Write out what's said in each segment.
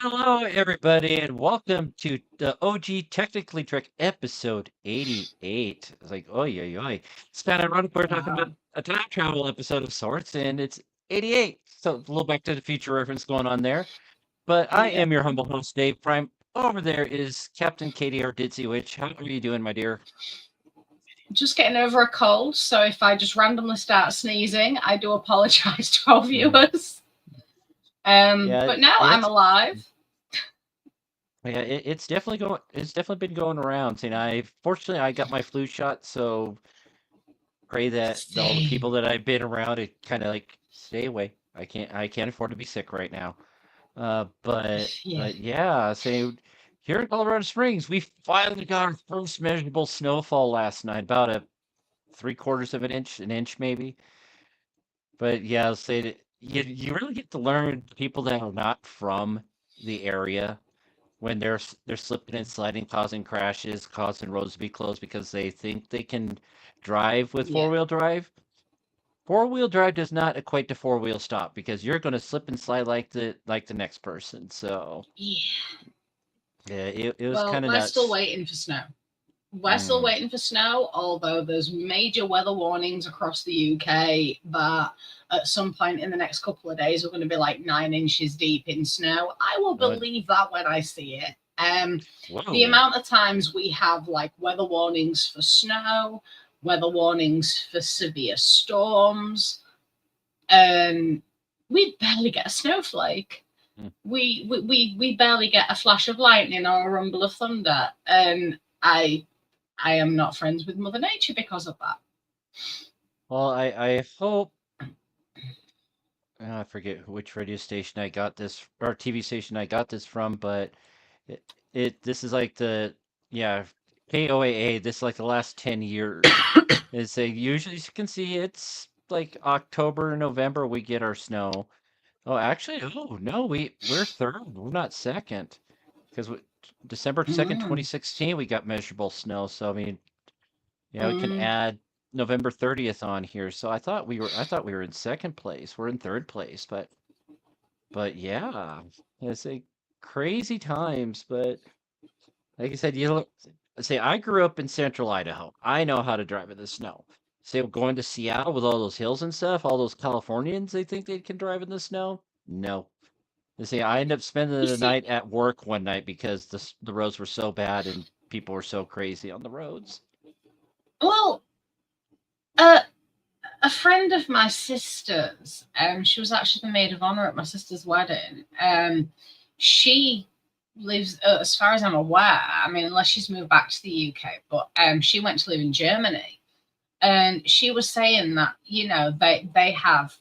Hello, everybody, and welcome to the OG Technically Trek episode 88. It's like, oh, yeah, oi. It's kind of ironic. We're talking about Wow. a time travel episode of sorts, and it's 88. So, a little Back to the Future reference going on there. But I Yeah. am your humble host, Dave Prime. Over there is Captain Katie or Ditzy Witch. How are you doing, my dear? Just getting over a cold, so if I just randomly start sneezing, I do apologize to our Mm. viewers. Yeah, But now I'm it's alive. it's definitely going. It's definitely been going around. And fortunately I got my flu shot, so pray that all the people Same. that I've been around it kind of like stay away. I can't afford to be sick right now. But Yeah. but yeah, so here in Colorado Springs, we finally got our first measurable snowfall last night, about a three-quarters of an inch maybe. But yeah, I'll say that you really get to learn people that are not from the area when they're slipping and sliding, causing crashes, causing roads to be closed because they think they can drive with Yeah. four-wheel drive. Four-wheel drive does not equate to four-wheel stop because you're going to slip and slide like the next person. So Yeah. yeah, it was Well, kind of we're still nuts. waiting for snow. We're still Mm, waiting for snow, although there's major weather warnings across the UK that at some point in the next couple of days we're going to be like 9 inches deep in snow. I will uh, believe that when I see it. The whoa. amount of times we have like weather warnings for snow, weather warnings for severe storms, and we barely get a snowflake. Mm. We barely get a flash of lightning or a rumble of thunder, and I am not friends with Mother Nature because of that. Well, I hope I forget which radio station I got this or TV station I got this from, but it this is like the yeah KOAA. This is like the last 10 years. Is they usually you can see it's like October, November we get our snow. Oh, actually, oh no, we're third. We're not second because December 2nd, Mm, 2016, we got measurable snow. So I mean, yeah, we can mm. add November 30th on here. So I thought we were in second place. We're in third place, but yeah, it's a crazy times. But like I said, say I grew up in central Idaho. I know how to drive in the snow. Say going to Seattle with all those hills and stuff, all those Californians, they think they can drive in the snow. No. You see, I ended up spending You the see, night at work one night because the roads were so bad and people were so crazy on the roads. well, uh, a friend of my sister's, she was actually the maid of honor at my sister's wedding. She lives, as far as I'm aware, I mean, unless she's moved back to the UK, but she went to live in Germany, and she was saying that they have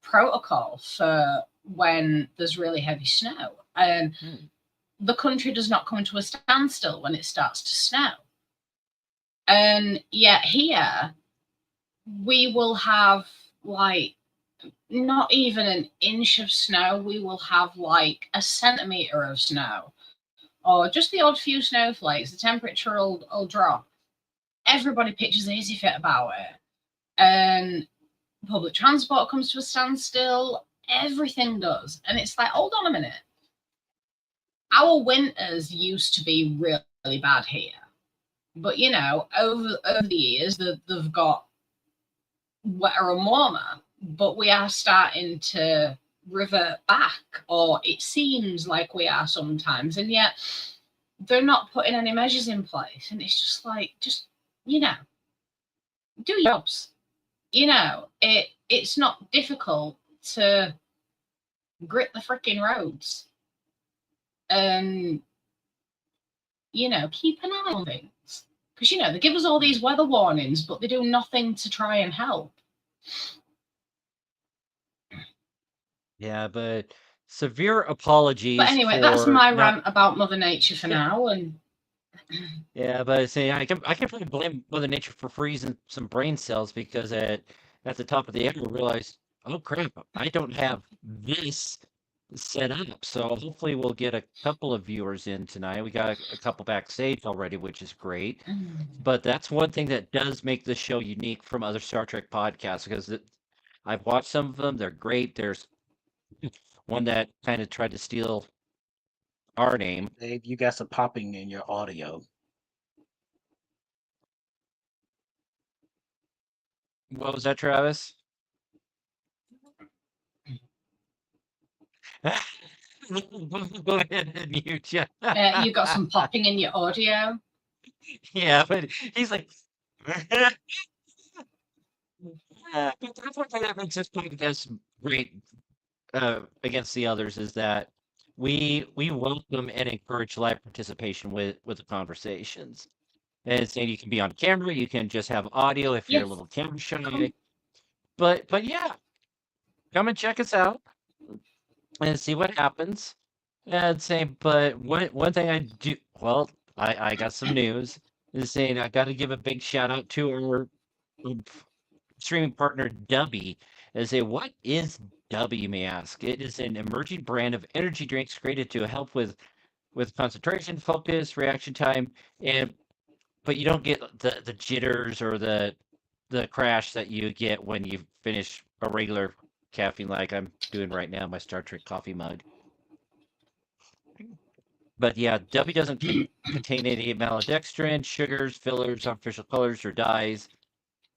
protocol for when there's really heavy snow, and Hmm. the country does not come to a standstill when it starts to snow. And yet here we will have like not even an inch of snow. We will have like a centimeter of snow or just the odd few snowflakes. The temperature will drop. Everybody pitches an easy fit about it. And public transport comes to a standstill. Everything does. And it's like, hold on a minute. Our winters used to be really bad here. But over the years, they've got wetter and warmer, but we are starting to revert back, or it seems like we are sometimes, and yet they're not putting any measures in place. And it's just like, you know, do your jobs. It's not difficult to grit the freaking roads and keep an eye on things. Because they give us all these weather warnings, but they do nothing to try and help. Yeah, but severe But apologies anyway, that's for my not. rant about Mother Nature for now. And Yeah, but say I can probably blame Mother Nature for freezing some brain cells because at the top of the hour I realized, oh crap, I don't have this set up. So hopefully we'll get a couple of viewers in tonight. We got a couple backstage already, which is great. But that's one thing that does make this show unique from other Star Trek podcasts because I've watched some of them. They're great. There's one that kind of tried to steal our name. Dave, you got some popping in your audio. What was that, Travis? Go ahead and mute you. You got some popping in your audio. Yeah, but he's like, but that's what kind of makes this podcast great against the others is that we welcome and encourage live participation with the conversations. And saying you can be on camera, you can just have audio if you're a Yes. little camera shy. But yeah, come and check us out and see what happens. And saying, but one thing I do well, I got some news is saying I got to give a big shout out to our streaming partner Dubby. And say, what is Dubby, you may ask? It is an emerging brand of energy drinks created to help with concentration, focus, reaction time, and but you don't get the jitters or the crash that you get when you finish a regular caffeine like I'm doing right now, my Star Trek coffee mug. But yeah, W doesn't contain any maltodextrin, sugars, fillers, artificial colors, or dyes.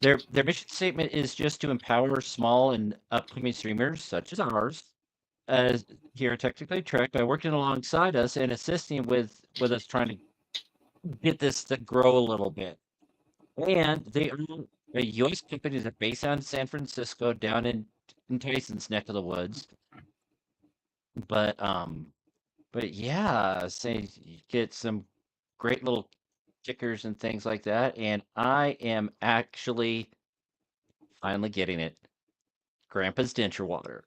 Their mission statement is just to empower small and upcoming streamers such as ours, as here at Technically Trek, by working alongside us and assisting with us trying to get this to grow a little bit. And they are a U.S. company that's based out in San Francisco, down in Tyson's neck of the woods. But but yeah, say you get some great little kickers and things like that. And I am actually finally getting it. Grandpa's denture water.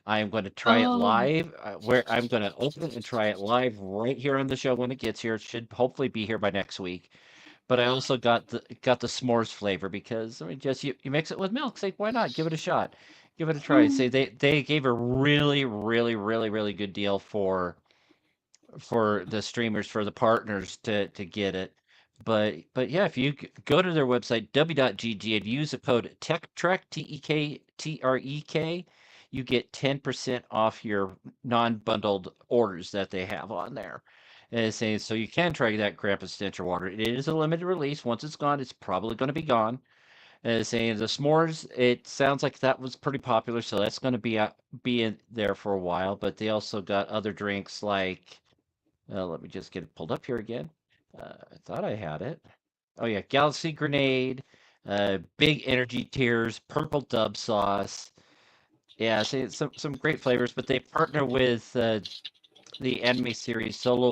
I am going to try it Oh, live. Where I'm going to open it and try it live right here on the show when it gets here. It should hopefully be here by next week. But I also got the s'mores flavor because I mean, just you mix it with milk. Say why not? Give it a shot. Give it a try. Say they gave a really good deal for the streamers, for the partners to get it. But yeah, if you go to their website w.gg and use the code TechTrek TEKTREK, you get 10% off your non-bundled orders that they have on there. And it's saying so you can try that Grandpa's Stencher water. It is a limited release. Once it's gone, it's probably going to be gone. And it's saying the s'mores, it sounds like that was pretty popular, so that's going to be in there for a while. But they also got other drinks like let me just get it pulled up here again. I thought I had it. Oh yeah, Galaxy Grenade, Big Energy Tears, Purple Dub Sauce. Yeah, see some great flavors, but they partner with the anime series Solo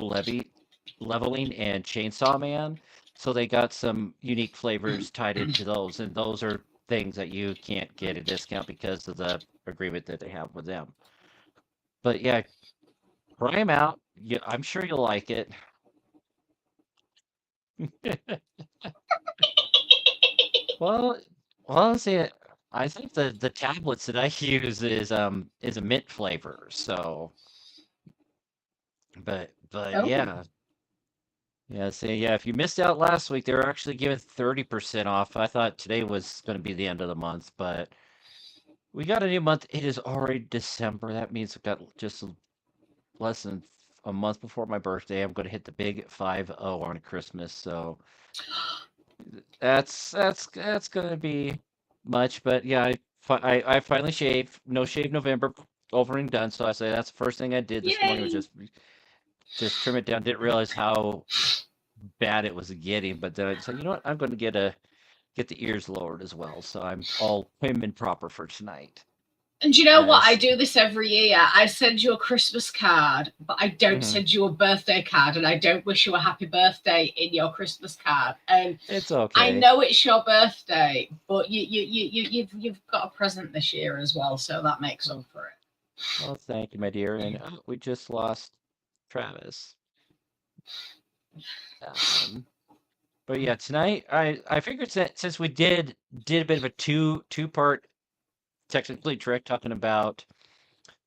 Leveling and Chainsaw Man, so they got some unique flavors tied into those, and those are things that you can't get a discount because of the agreement that they have with them. But yeah, try them out. Yeah, I'm sure you'll like it. Well, well, see, I think the tablets that I use is a mint flavor. So, but oh, yeah, yeah. See, yeah. If you missed out last week, they were actually giving 30% off. I thought today was going to be the end of the month, but we got a new month. It is already December. That means I've got just less than a month before my birthday. I'm going to hit the big 50 on Christmas. So that's gonna be much, but yeah, I finally shaved. No shave November, over and done. So I say that's the first thing I did this morning was yay! just trim it down. Didn't realize how bad it was getting, but then I said, you know what, I'm going to get the ears lowered as well, so I'm all prim and proper for tonight. And you know what? I As do this every year. I send you a Christmas card, but I don't mhm, send you a birthday card, and I don't wish you a happy birthday in your Christmas card. And it's I okay. know it's your birthday, but you've got a present this year as well, so that makes up Well, for it. well, thank you, my dear. And we just lost Travis. Um, but yeah, tonight I figured that since we did a bit of a two-part technically trick talking about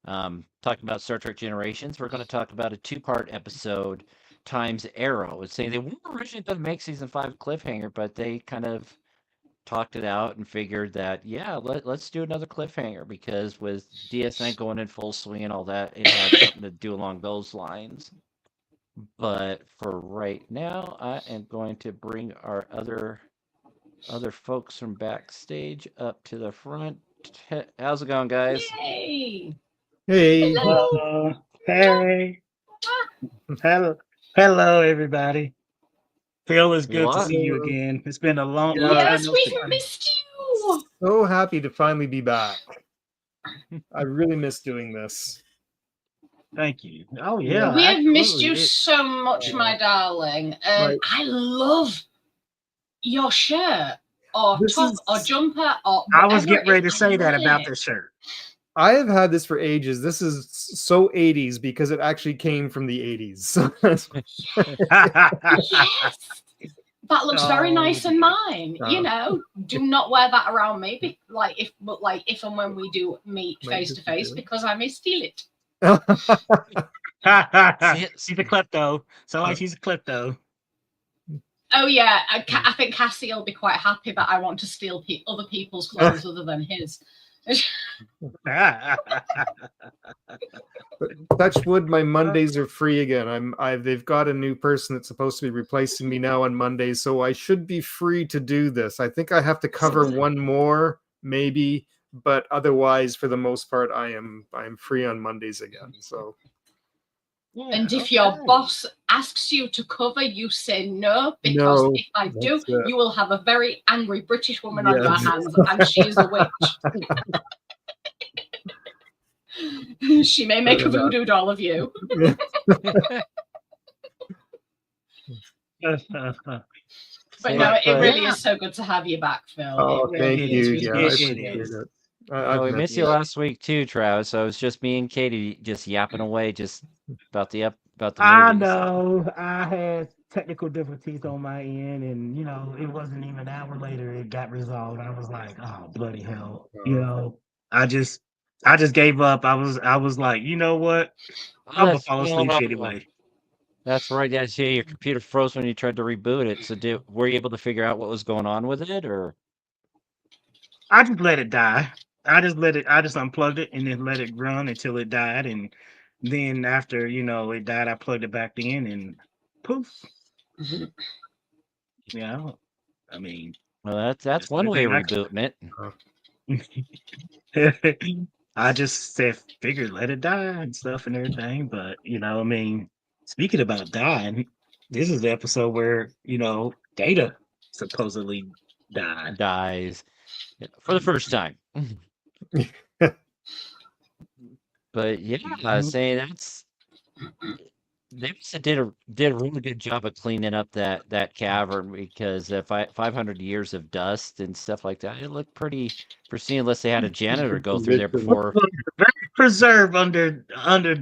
Star Trek Generations, we're going to talk about a two-part episode times Arrow. It's saying they weren't originally going to make season 5 cliffhanger, but they kind of talked it out and figured that yeah, let's do another cliffhanger because with DS9 going in full swing and all that, it had something to do along those lines. But for right now, I am going to bring our other folks from backstage up to the front. How's it going, guys? Yay! Hey, Hello. Hey, hello, everybody. Phil, it's good to What? see you again. It's been a long Yeah. time. Yes, we've missed you. so happy to finally be back. I really miss doing this. Thank you. Oh yeah, We have missed you absolutely. so much, my darling. Right. I love your shirt or This top is- or jumper or I was whatever getting it ready to is. say I that love about it. this shirt. I have had this for ages. This is so 80s because it actually came from the 80s. Yes. That looks very Oh, nice in dear. mine. You know, do not wear that around me. If and when we do meet Might face to just face, do it. because I may steal it. She's a klepto. So like she's a klepto. Oh yeah, I think Cassie will be quite happy that I want to steal other people's clothes other than his. Touch wood, my Mondays are free again. They've got a new person that's supposed to be replacing me now on Mondays, so I should be free to do this. I think I have to cover one more, maybe, but otherwise, for the most part, I'm free on Mondays again. So And if your boss asks you to cover, you say no, because No, if I do, that's it. you will have a very angry British woman on your Yes. hands, and she is a witch. She may make a voodoo doll of you. But no, it really is so good to have you back, Phil. Oh, it really thank is. you. We Yeah, I appreciate appreciate it. it. Oh, we I've missed you last week too, Travis. So it was just me and Katie just yapping away just about the I movies. know. I had technical difficulties on my end, and you know, it wasn't even an hour later it got resolved. I was like, oh bloody hell. You know, I just gave up. I was like, you know what? I'm gonna fall asleep anyway. That's right. Yeah, see, your computer froze when you tried to reboot it. So were you able to figure out what was going on with it, or? I just let it die. I just unplugged it and then let it run until it died, and then after it died, I plugged it back in and poof. Yeah, I mean, Well, that's one way of rebooting it. I just said, figured let it die and stuff and everything. But I mean, speaking about dying, this is the episode where Data supposedly dies for the first time. But yeah, saying they did a really good job of cleaning up that cavern, because 500 years of dust and stuff like that, it looked pretty pristine, unless they had a janitor go through there before. Very preserved under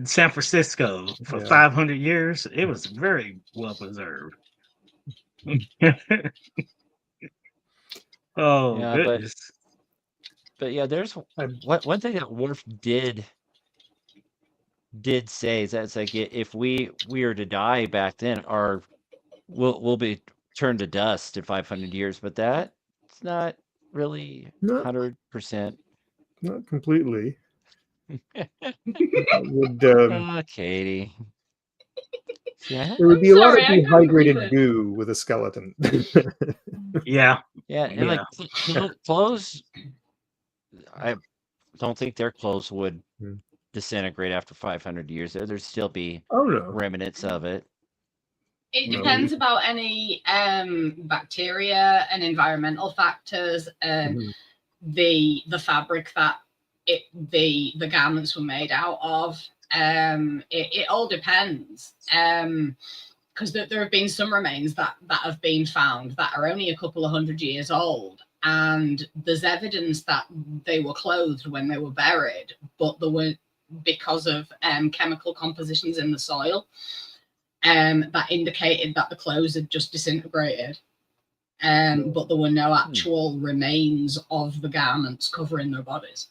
San Francisco for 500 years. It was very well preserved. Oh, yeah, goodness. but yeah, there's one thing that Worf did say is that it's like, if we are to die back then, we'll be turned to dust in 500 years, but that's not really 100%. Not completely. Katie. There would be a lot of dehydrated goo with a skeleton. Yeah. And like clothes, I don't think their clothes would disintegrate after 500 years. There'd still be remnants of it. It depends about any bacteria and environmental factors, and the fabric that the garments were made out of. It all depends. Because there have been some remains that have been found that are only a couple of 100 years old, and there's evidence that they were clothed when they were buried, but there were, because of chemical compositions in the soil, that indicated that the clothes had just disintegrated. But there were no actual remains of the garments covering their bodies.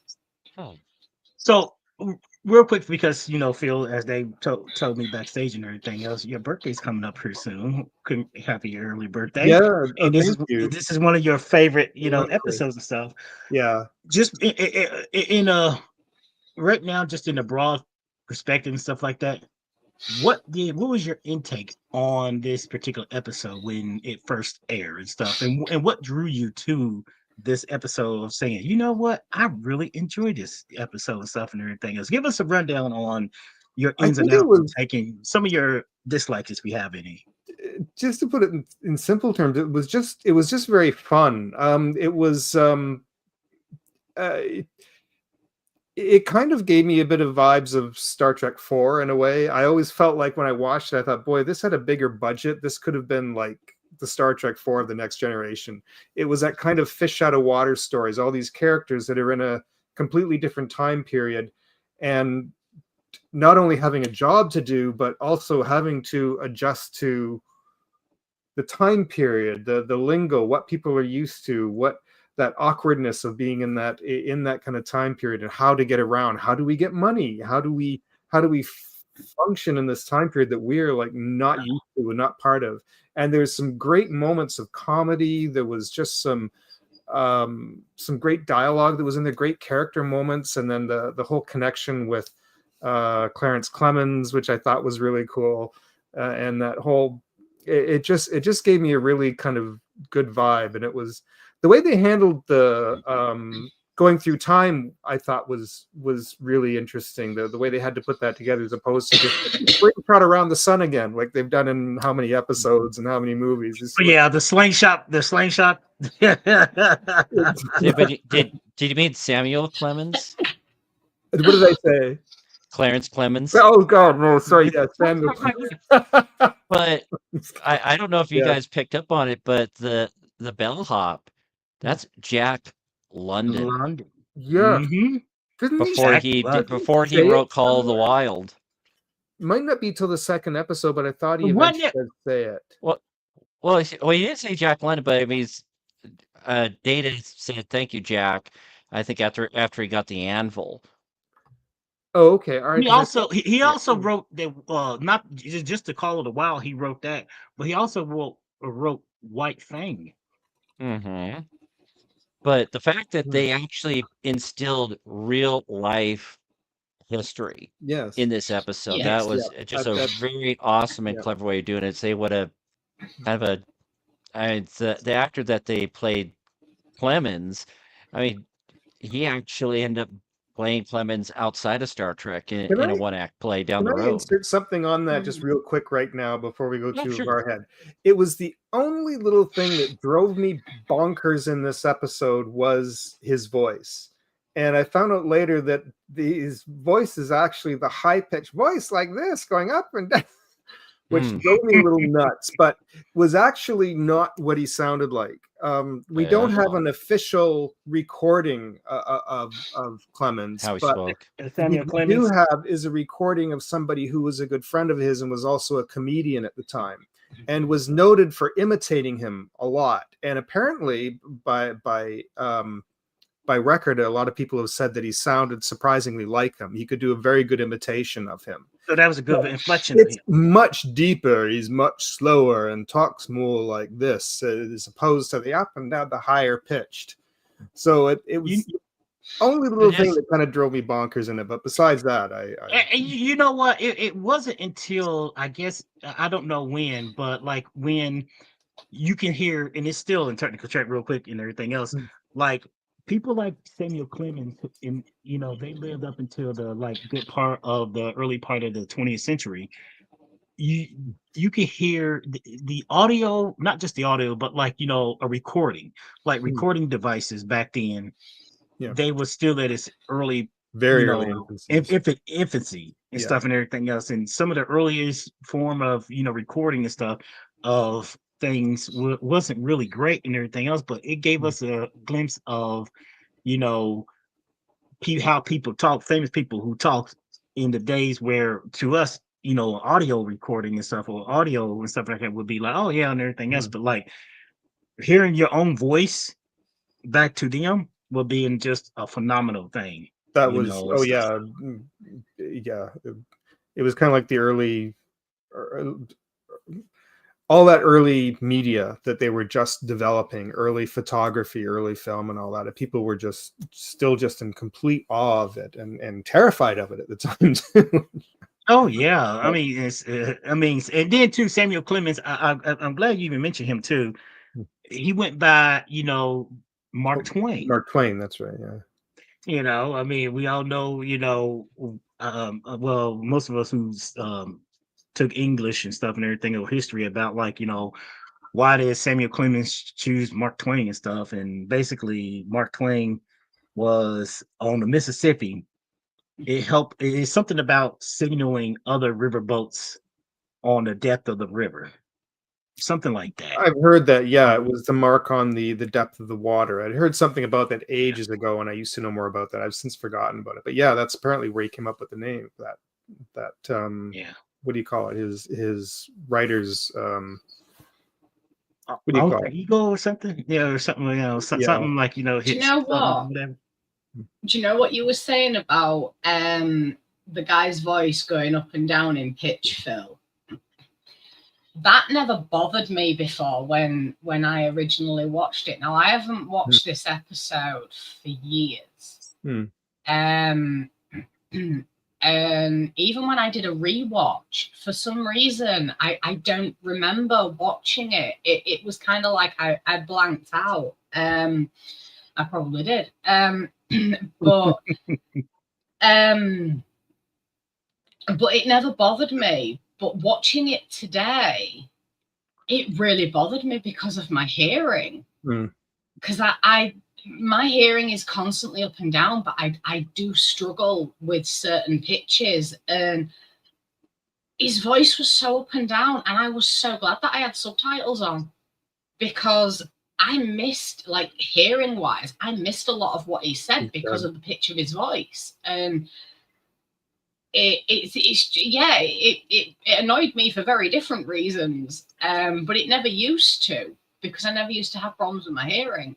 So, real quick, because Phil, as they told me backstage and everything else, your birthday's coming up pretty soon. Happy early birthday! Yeah, and this is one of your favorite episodes and stuff. Yeah, just in right now, just in a broad perspective and stuff like that. what was your intake on this particular episode when it first aired and stuff, and what drew you to this episode of saying, you know what, I really enjoyed this episode and stuff and everything else? Give us a rundown on your I ins and think it outs and was, taking some of your dislikes if we have any. just to put it in simple terms, it was just very fun. It kind of gave me a bit of vibes of Star Trek 4 in a way. I always felt like when I watched it, I thought, boy, this had a bigger budget. This could have been like the Star Trek 4 of the Next Generation. It was that kind of fish out of water stories, all these characters that are in a completely different time period, and not only having a job to do, but also having to adjust to the time period, the lingo, what people are used to, what that awkwardness of being in that kind of time period, and how to get around. How do we get money? How do we function in this time period that we're like not used to and not part of? And there's some great moments of comedy. There was just some great dialogue that was in the great character moments, and then the whole connection with Clarence Clemens, which I thought was really cool, and that whole it just gave me a really kind of good vibe. And it was the way they handled the going through time, I thought was really interesting. The way they had to put that together, as opposed to just bring Prod around the sun again, like they've done in how many episodes and how many movies. Yeah, the slingshot. Did you mean Samuel Clemens? What did I say? Clarence Clemens? Oh God, no, sorry, yeah, Samuel. But I don't know if you guys picked up on it, but the bellhop, that's Jack London. Yeah. Mm-hmm. Before he wrote Call of the Wild. Might not be till the second episode, but I thought he Wasn't eventually did say it. Well, he didn't say Jack London, but I mean, Data said thank you, Jack. I think after he got the anvil. Oh, okay. All right. He also wrote that. Not just to Call of the Wild, he wrote that, but he also wrote White Fang. Mm-hmm. But the fact that they actually instilled real life history in this episode, that was just a very awesome and clever way of doing it. They would have the actor that they played Clemens, I mean, he actually ended up playing Clemens outside of Star Trek in a one-act play down the road. Can I insert something on that just real quick right now before we go too far ahead? It was the only little thing that drove me bonkers in this episode was his voice. And I found out later that his voice is actually the high-pitched voice like this, going up and down, which drove me a little nuts, but was actually not what he sounded like. We don't have an official recording of Clemens. How he spoke. What we do have is a recording of somebody who was a good friend of his and was also a comedian at the time, and was noted for imitating him a lot. And apparently, by record, a lot of people have said that he sounded surprisingly like him. He could do a very good imitation of him. So that was a good inflection. It's much deeper. He's much slower and talks more like this, as opposed to the up and down, the higher pitched. So it was only little thing that kind of drove me bonkers in it. But besides that, you know what? It wasn't until, I guess, I don't know when, but like when you can hear, and it's still in technical check real quick and everything else, like people like Samuel Clemens, and they lived up until the good part of the early part of the 20th century. You can hear the audio, not just the audio, but a recording, recording devices back then. Yeah, they were still at its early, early infancy and stuff and everything else. And some of the earliest form of recording and stuff of things wasn't really great and everything else, but it gave us a glimpse of how people talk, famous people who talked in the days where to us audio recording and stuff, or audio and stuff like that, would be like, oh yeah, and everything else. But hearing your own voice back to them would be just a phenomenal thing. That was it was kind of like the early all that early media that they were just developing, early photography, early film, and all that. And people were still in complete awe of it and terrified of it at the time too. Oh yeah, I mean, and then too, Samuel Clemens. I'm glad you even mentioned him too. He went by, Mark Twain. Mark Twain, that's right. Yeah. I mean, we all know, well, most of us who took English and stuff and everything or history about like, why did Samuel Clemens choose Mark Twain and stuff? And basically, Mark Twain was on the Mississippi. It's something about signaling other riverboats on the depth of the river, something like that. I've heard that. Yeah, it was the mark on the depth of the water. I'd heard something about that ages ago, and I used to know more about that. I've since forgotten about it. But yeah, that's apparently where he came up with the name. That Yeah. what do you call it? His writers. What do you call it? Ego or something? Yeah, or something. Something like Do you know what? whatever. Do you know what you were saying about the guy's voice going up and down in pitch, Phil? That never bothered me before when I originally watched it. Now I haven't watched this episode for years. And even when I did a rewatch, for some reason I don't remember watching it. It was kind of like I blanked out. I probably did. But it never bothered me. But watching it today, it really bothered me because of my hearing. Because my hearing is constantly up and down, but I do struggle with certain pitches. And his voice was so up and down, and I was so glad that I had subtitles on, because I missed, like, hearing wise, I missed a lot of what he said because of the pitch of his voice. And it annoyed me for very different reasons, but it never used to, because I never used to have problems with my hearing.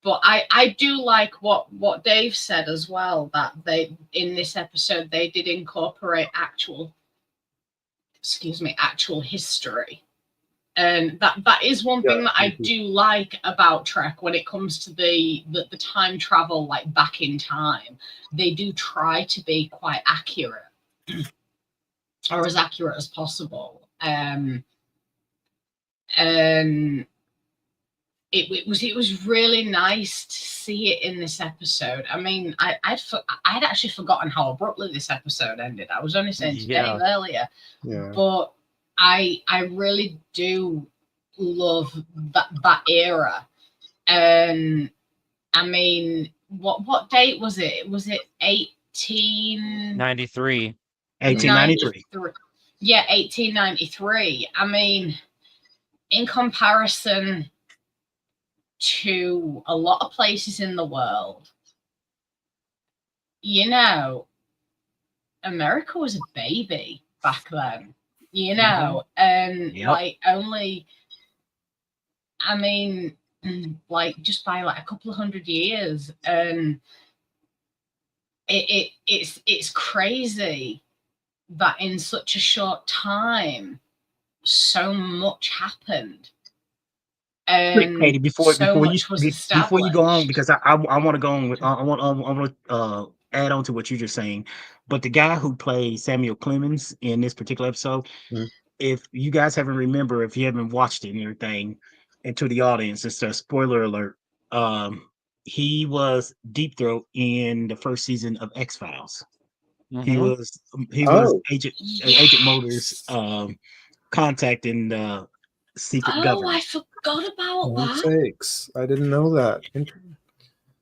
But I do like what Dave said as well, that they, in this episode, they did incorporate actual history. And that is one thing that I do like about Trek when it comes to the time travel, like back in time. They do try to be quite accurate, or as accurate as possible. And it was really nice to see it in this episode. I mean, I'd actually forgotten how abruptly this episode ended. I was only saying to Dave earlier, but I really do love that era. And I mean, what date was it? Was it 1893? 1893. Yeah, 1893. I mean, in comparison to a lot of places in the world, America was a baby back then. And like only, I mean, like just by like a couple of 100 years, and it's crazy that in such a short time so much happened. And Katie, before you go on, because I want to go on with I want to add on to what you're just saying. But the guy who played Samuel Clemens in this particular episode, if you guys haven't remember, if you haven't watched it and everything, and to the audience, it's a spoiler alert. He was Deep Throat in the first season of X-Files. He was Agent Mulder's contacting the secret government. I forgot about that. Sakes, I didn't know that.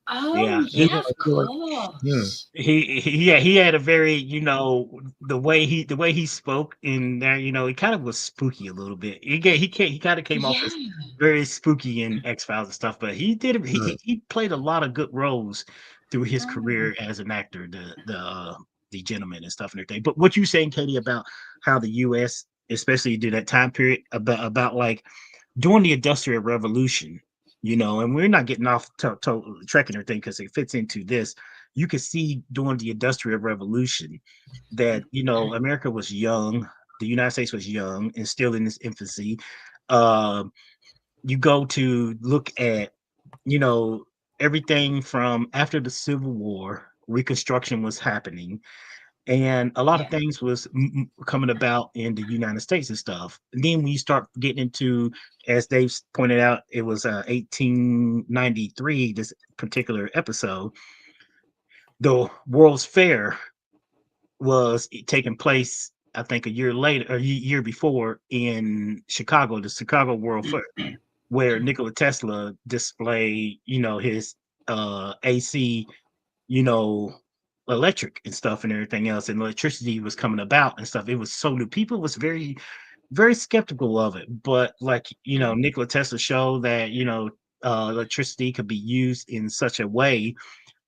Of course. He had a very, the way he spoke in there, he kind of was spooky a little bit. He kind of came off as very spooky in X-Files and stuff, but he played a lot of good roles through his career as an actor, the gentleman and stuff and everything. But what you saying, Katie, about how the US, especially during that time period, about like during the Industrial Revolution, and we're not getting off track and everything because it fits into this. You can see during the Industrial Revolution that, America was young, the United States was young and still in its infancy. You go to look at, everything from after the Civil War, Reconstruction was happening. and a lot of Yeah. things was coming about in the United States and stuff. And then when you start getting into, as Dave pointed out, it was 1893. This particular episode, the World's Fair was taking place, I think, a year later, or year before, in Chicago, the Chicago World Fair, where Nikola Tesla displayed, his AC, you know, electric and stuff and everything else, and electricity was coming about and stuff. It was so new. People was very, very skeptical of it, but like Nikola Tesla showed that electricity could be used in such a way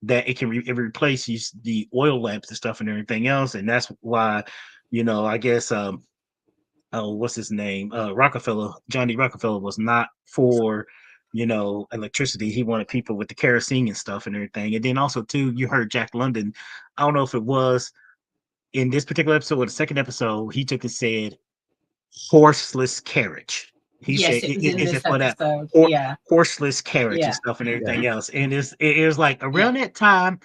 that it can replace the oil lamps and stuff and everything else, and that's why, I guess oh, what's his name? Rockefeller, John D. Rockefeller was not for, electricity. He wanted people with the kerosene and stuff and everything. And then also too, you heard Jack London. I don't know if it was in this particular episode or the second episode, he took and said horseless carriage. He Yes, said it was in is this it for that episode. hor- Yeah. horseless carriage and Yeah. stuff and everything else. And it was like around that time,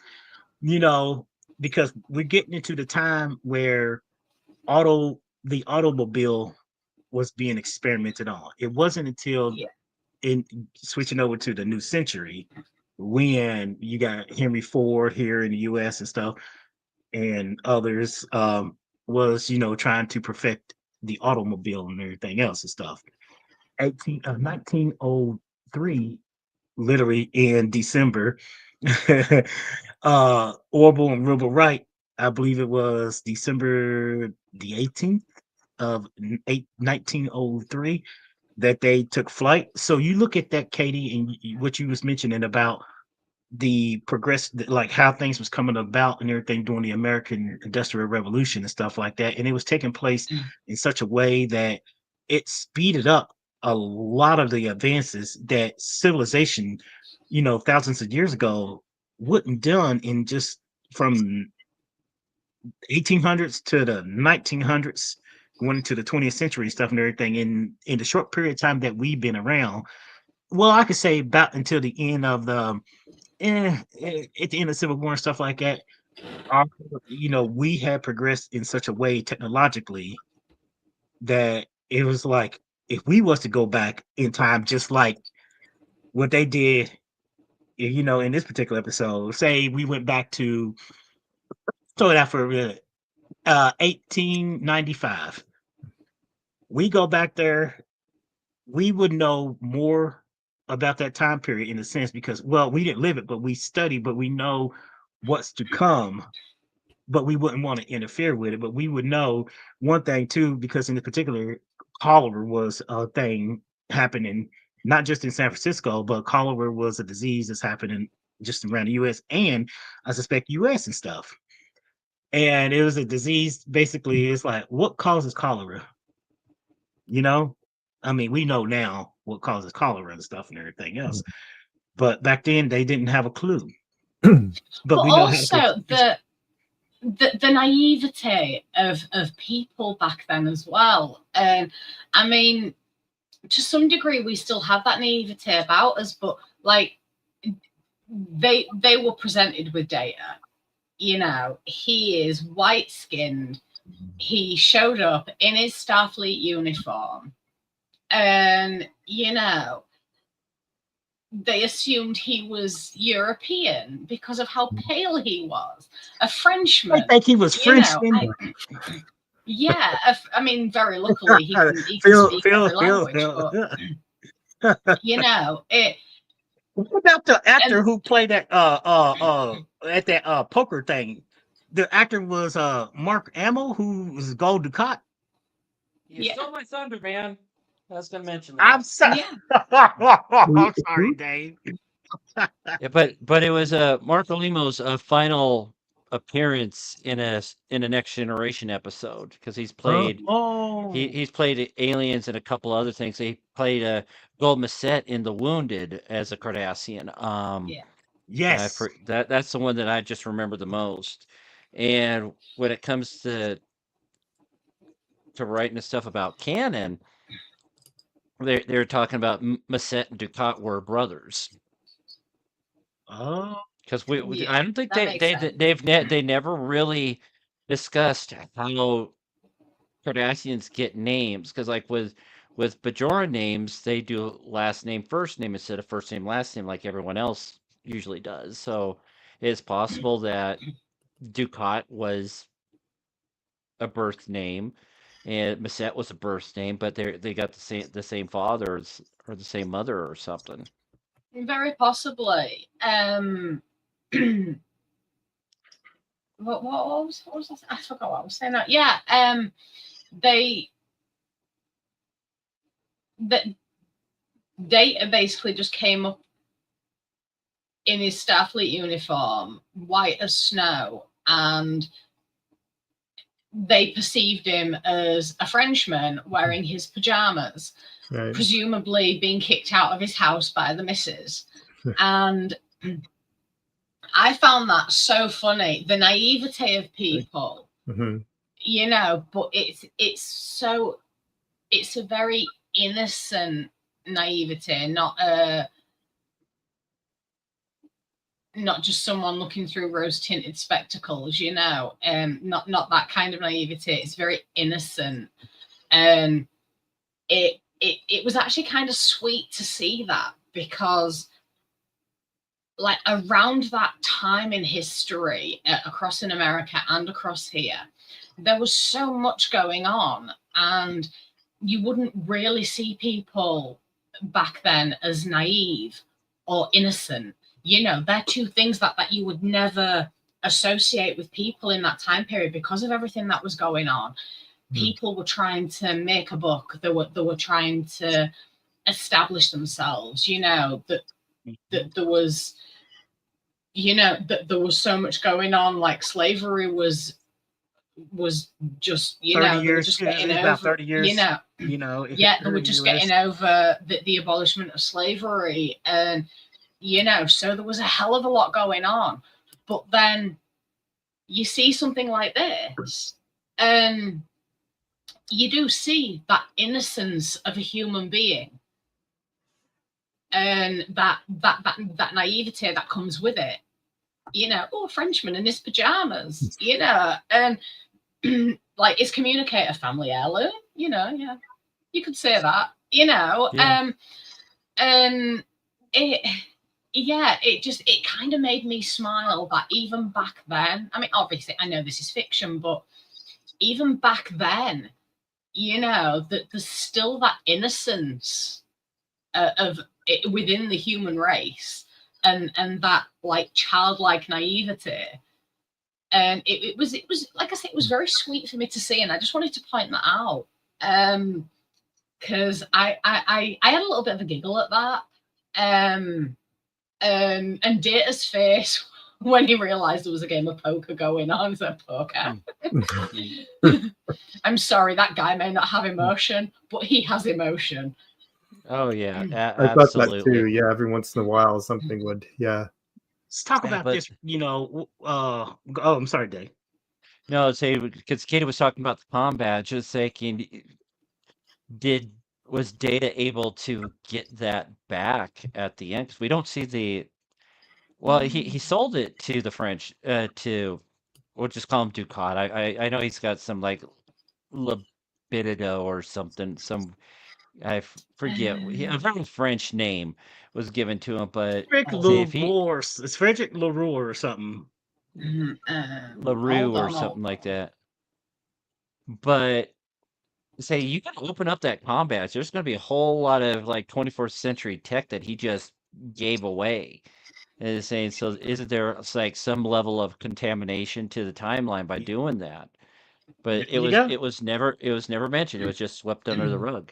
because we're getting into the time where the automobile was being experimented on. It wasn't until Yeah. in switching over to the new century when you got Henry Ford here in the US and stuff, and others was trying to perfect the automobile and everything else and stuff. 1903, literally in December, Orville and Wilbur Wright, I believe it was December the 18th of 1903, that they took flight. So you look at that, Katie, and what you was mentioning about the like how things was coming about and everything during the American Industrial Revolution and stuff like that, and it was taking place in such a way that it speeded up a lot of the advances that civilization, thousands of years ago wouldn't done in just from 1800s to the 1900s, going into the 20th century and stuff and everything. In the short period of time that we've been around, well, I could say about until the end of the at the end of Civil War and stuff like that, our, we had progressed in such a way technologically that it was like, if we was to go back in time, just like what they did, in this particular episode, say we went back to, throw it out for 1895. We go back there, we would know more about that time period in a sense, because, well, we didn't live it, but we studied, but we know what's to come, but we wouldn't want to interfere with it. But we would know one thing too, because in the particular, cholera was a thing happening, not just in San Francisco, but cholera was a disease that's happening just around the US, and I suspect US and stuff. And it was a disease, basically, it's like, what causes cholera? I mean, we know now what causes cholera and stuff and everything else, but back then they didn't have a clue. But we know also how to the naivete of people back then as well. I mean, to some degree, we still have that naivete about us, but like they were presented with data. He is white skinned. He showed up in his Starfleet uniform, and they assumed he was European because of how pale he was. A Frenchman. I think he was French. Yeah, I mean, very luckily he can speak every language. But, it. What about the actor who played that at that poker thing? The actor was Mark Hamill, who was Gold Ducat. You stole my thunder, man. I was gonna mention that. I'm sorry. Yeah. I'm sorry, Dave. Yeah, but it was Marco Limo's final appearance in a Next Generation episode, because he's played he's played aliens and a couple other things. He played Gold Massette in The Wounded as a Cardassian. Yeah. Yes. That's the one that I just remember the most. And when it comes to writing the stuff about canon, they're talking about Massette and Ducat were brothers. Oh, Because Yeah, I don't think that makes sense. they never really discussed how Cardassians get names, because like with Bajoran names, they do last name first name instead of first name last name, like everyone else usually does. So it's possible that Dukat was a birth name, and Maset was a birth name, but they got the same father or the same mother or something. Very possibly. What was I forgot what I was saying. Yeah. The Data basically just came up in his Starfleet uniform, white as snow, and they perceived him as a Frenchman wearing his pajamas, Right. presumably being kicked out of his house by the missus. And I found that so funny, the naivete of people, you know, but it's a very innocent naivete, not just someone looking through rose-tinted spectacles, you know, not that kind of naivety. It's very innocent, and it was actually kind of sweet to see that, because like around that time in history, across in America and across here, there was so much going on, and you wouldn't really see people back then as naive or innocent. You know, they're two things that you would never associate with people in that time period because of everything that was going on. People were trying to make a buck. They were trying to establish themselves. You know, that there was, you know, that there was so much going on. Like slavery was just, you know, they were just getting over, about 30 years, you know, yeah, they were just getting over the abolishment of slavery, and you know, so there was a hell of a lot going on. But then you see something like this, and you do see that innocence of a human being, and that naivete that comes with it. You know, oh, a Frenchman in his pajamas, you know, and like his communicator family heirloom, you know, yeah, you could say that, you know, Yeah. And it kind of made me smile that even back then, I mean, obviously I know this is fiction, but even back then, you know, that there's still that innocence of it within the human race, and that like childlike naivety. And it was like I said, it was very sweet for me to see, and I just wanted to point that out, because I had a little bit of a giggle at that, and Data's face when he realized there was a game of poker going on. So poker. I'm sorry, that guy may not have emotion, but he has emotion. Oh yeah, I thought that too. absolutely. Yeah, every once in a while something would. Yeah. Let's talk Yeah, about but this. You know, oh, I'm sorry, Dave. no, say because Katie was talking about the combat, just thinking, was Data able to get that back at the end? Because we don't see the. Well, he sold it to the French, to we'll just call him Ducat. I know he's got some like libido or something. Some I forget. A very French name was given to him, but say if he It's Frederick Leroy or something. LaRue or something like that. But say you gotta open up that combat. There's gonna be a whole lot of like 24th century tech that he just gave away. And it's saying, so isn't there like some level of contamination to the timeline by doing that? But it was never mentioned. It was just swept under the rug.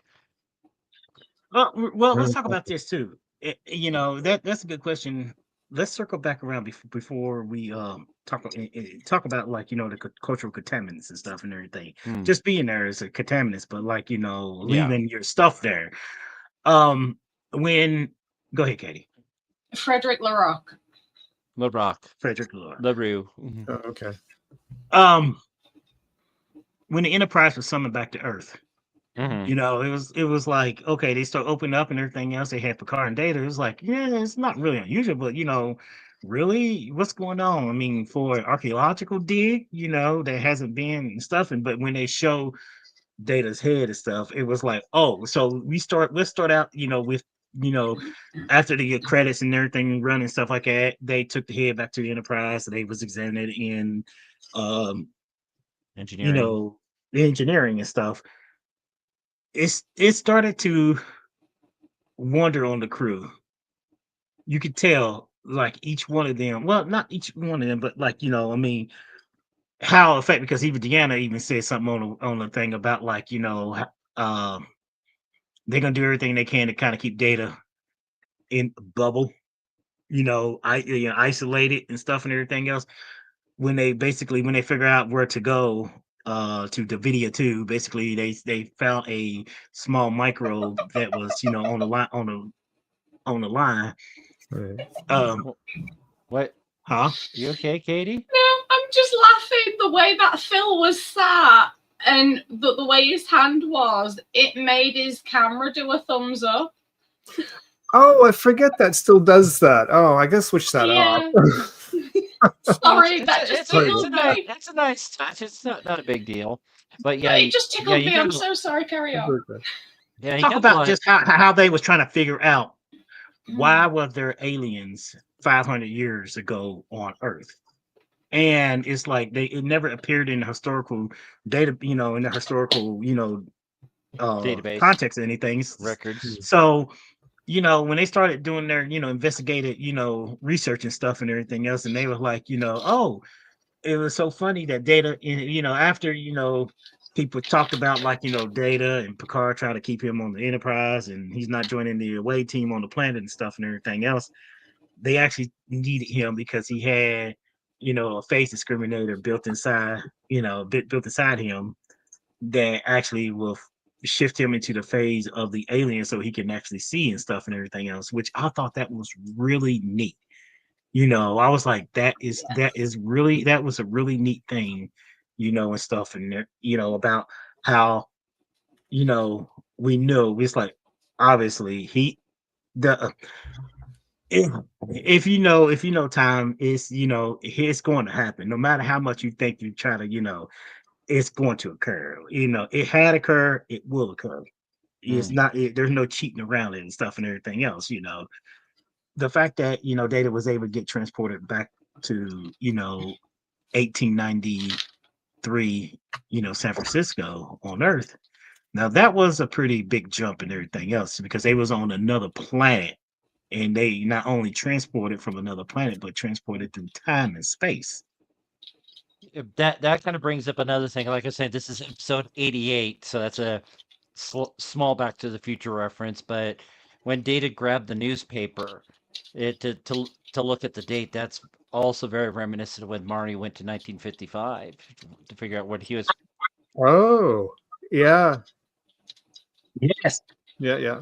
Well, let's talk about this too. You know, that's a good question. Let's circle back around before we talk about like, you know, the cultural contaminants and stuff and everything. Just being there is a contaminants, but like, you know, leaving your stuff there. When go ahead, Katie. Frederick Frederick Leroy. LaRue. Oh, okay. When the Enterprise was summoned back to Earth, you know, it was like, okay, they start opening up and everything else. They had Picard and Data. It was like, yeah, it's not really unusual, but you know, really, what's going on? I mean, for an archaeological dig, there hasn't been stuff, but when they show Data's head and stuff, it was like, oh, so let's start out, with, you know, after the credits and everything running stuff like that, they took the head back to the Enterprise, and they was examining it in, um, Engineering. the engineering and stuff. It started to wonder on the crew. You could tell, like, each one of them, well, not each one of them, but, like, I mean, how effective, because even Deanna even said something on the thing about, like, they're gonna do everything they can to kind of keep Data in a bubble, isolated and stuff and everything else. When they figure out where to go, to Davidia 2, basically they found a small microbe that was, on the line, on the line. Right. Um, What? huh? You okay, Katie? No, I'm just laughing the way that Phil was sat and the way his hand was. It made his camera do a thumbs up. Oh, I forget that still does that. Oh, I guess switch that off. Sorry, that just tickled me. It's a nice touch. It's not a big deal. But yeah, It just tickled me. you I'm so sorry. Carry on. Yeah, you Talk got about just how they was trying to figure out why was there aliens 500 years ago on Earth. And it's like it never appeared in the historical data, in the historical, database context or anything. records. So, when they started doing their, investigated, research and stuff and everything else, and they were like, oh, it was so funny that Data, after, people talked about, like, Data and Picard trying to keep him on the Enterprise, and he's not joining the away team on the planet and stuff and everything else. They actually needed him because he had, a face discriminator built inside, built inside him, that actually will shift him into the phase of the alien so he can actually see and stuff and everything else, which I thought that was really neat. I was like, that was a really neat thing, and stuff, and there, about how, we know it's like, obviously the if you know time, it's going to happen no matter how much you think you try to, it's going to occur. It had occurred, it will occur. It's not there's no cheating around it and stuff and everything else. The fact that, Data was able to get transported back to, 1893, San Francisco on Earth. Now that was a pretty big jump and everything else, because they was on another planet, and they not only transported from another planet, but transported through time and space. That kind of brings up another thing. Like I said, this is episode 88, so that's a small Back to the Future reference. But when Data grabbed the newspaper, to look at the date, that's also very reminiscent of when Marty went to 1955 to figure out what he was. Oh, yeah. Yes. Yeah.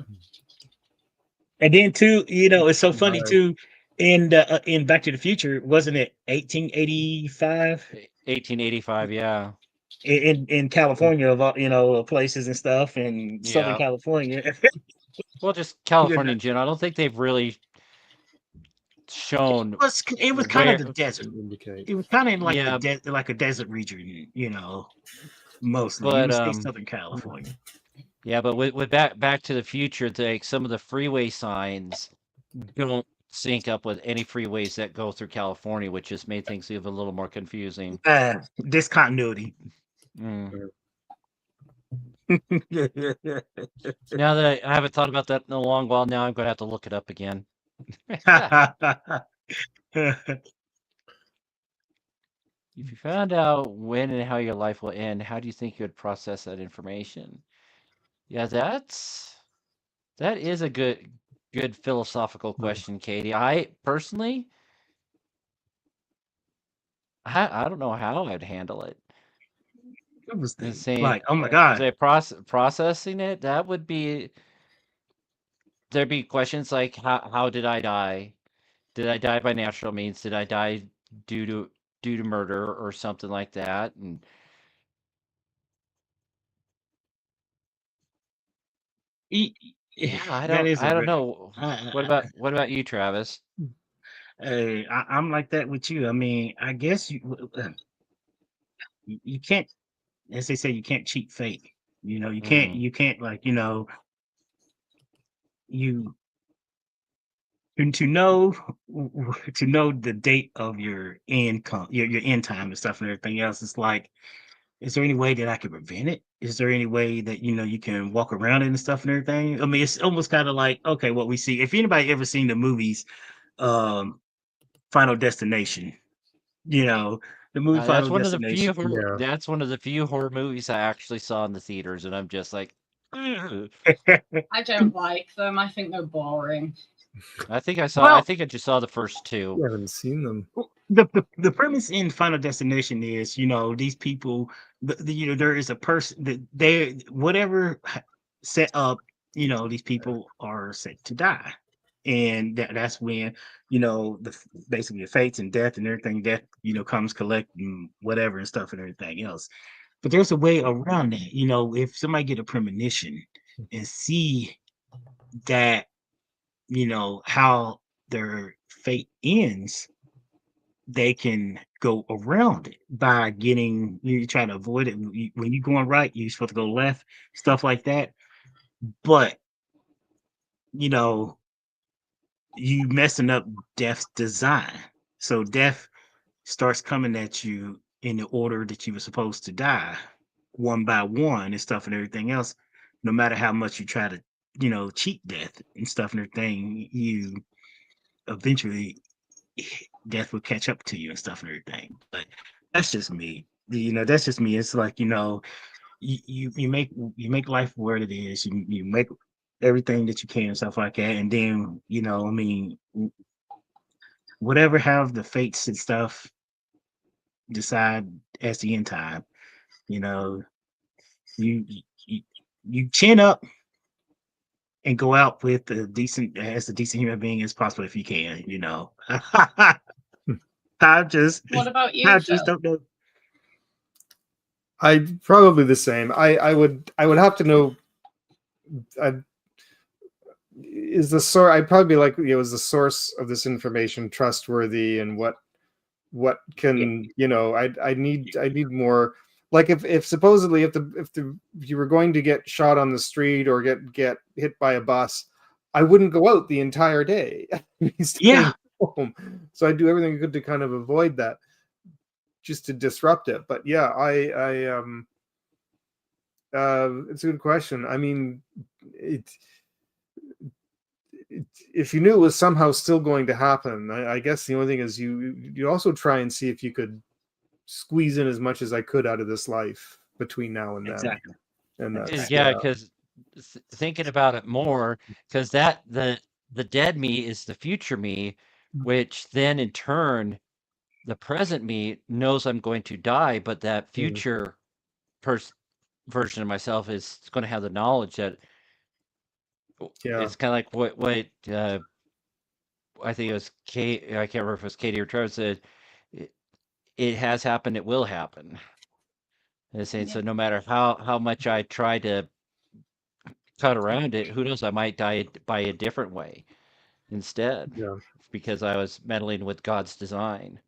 And then too, it's so funny too. In Back to the Future, wasn't it 1885? 1885, yeah. In California, of all, places and stuff, in Southern Yeah. California. Well, just California in general. I don't think they've really shown. It was kind of the desert. It was kind of like Yeah. like a desert region, mostly. But You would say Southern California. yeah, but with Back to the Future, like some of the freeway signs don't sync up with any freeways that go through California, which just made things even a little more confusing. Discontinuity. Now that I haven't thought about that in a long while, now I'm going to have to look it up again. If you found out when and how your life will end, how do you think you would process that information? Yeah, that is a good philosophical question, Katie. I personally, I don't know how I'd handle it. It was Saying, like, oh my God. Processing it, that would be, there'd be questions like, how did I die? Did I die by natural means? Did I die due to murder or something like that? And yeah, I don't know. What about you, Travis? Hey, I'm like that with you. I mean, I guess you can't, as they say, you can't cheat fate. Mm. You can't like, you to know to know the date of your your end time and stuff and everything else. It's like, is there any way that I can prevent it? Is there any way that you can walk around it and stuff and everything? I mean, it's almost kind of like, okay, what we see. If anybody ever seen the movies, um, Final Destination, you know, the movie That's Final one of the few Destination. horror, Yeah. that's one of the few horror movies I actually saw in the theaters, and I'm just like, "Ugh." I don't like them. I think they're boring. I think I Well, think I just saw the first two. I haven't seen them. the premise in Final Destination is, these people, there is a person that they whatever set up, these people are set to die, and that's when basically the fates and death and everything, death comes collect and whatever and stuff and everything else. But there's a way around that. If somebody get a premonition and see that how their fate ends, they can go around it by you try to avoid it. When you're going right, you're supposed to go left, stuff like that. But you know, you messing up death's design. So death starts coming at you in the order that you were supposed to die, one by one and stuff and everything else. No matter how much you try to, cheat death and stuff and everything, you eventually death will catch up to you and stuff and everything. But that's just me. That's just me. It's like, you make life what it is. You make everything that you can and stuff like that. And then, I mean, whatever have the fates and stuff decide as the end time, you know, you you, you chin up and go out with as a decent human being as possible if you can. I just What about you, I just Phil? don't know. I probably the same. I would have to know. I, is the source? I'd probably be like, is the source of this information trustworthy, and what Yeah, can I need more. Like if supposedly if you were going to get shot on the street or get hit by a bus, I wouldn't go out the entire day. I'd be yeah, staying home. So I do everything I could to kind of avoid that, just to disrupt it. But yeah, it's a good question. I mean, if you knew it was somehow still going to happen, I guess the only thing is you also try and see if you could squeeze in as much as I could out of this life between now and then. exactly. And that's Yeah, because thinking about it more, because the dead me is the future me, which then in turn the present me knows I'm going to die, but that future version of myself is going to have the knowledge that yeah. it's kind of like what I think it was Kate. I can't remember if it was Katie or Trevor said. It has happened. It will happen. And saying Yeah. so, no matter how much I try to cut around it, who knows? I might die by a different way instead, Yeah. because I was meddling with God's design.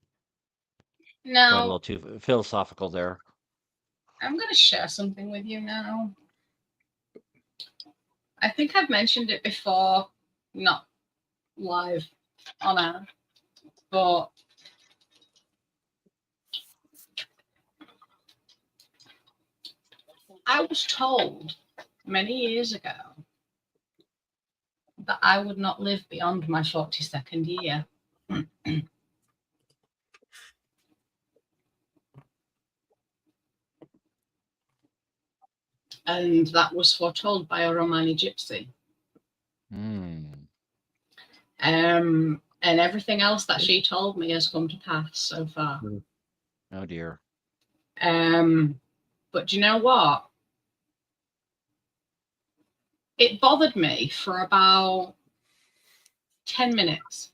Going a Now, little too philosophical there. I'm going to share something with you now. I think I've mentioned it before, not live on air, but I was told many years ago that I would not live beyond my 42nd year. And that was foretold by a Romani gypsy. Mm. And everything else that she told me has come to pass so far. Oh dear. But do you know what? It bothered me for about 10 minutes.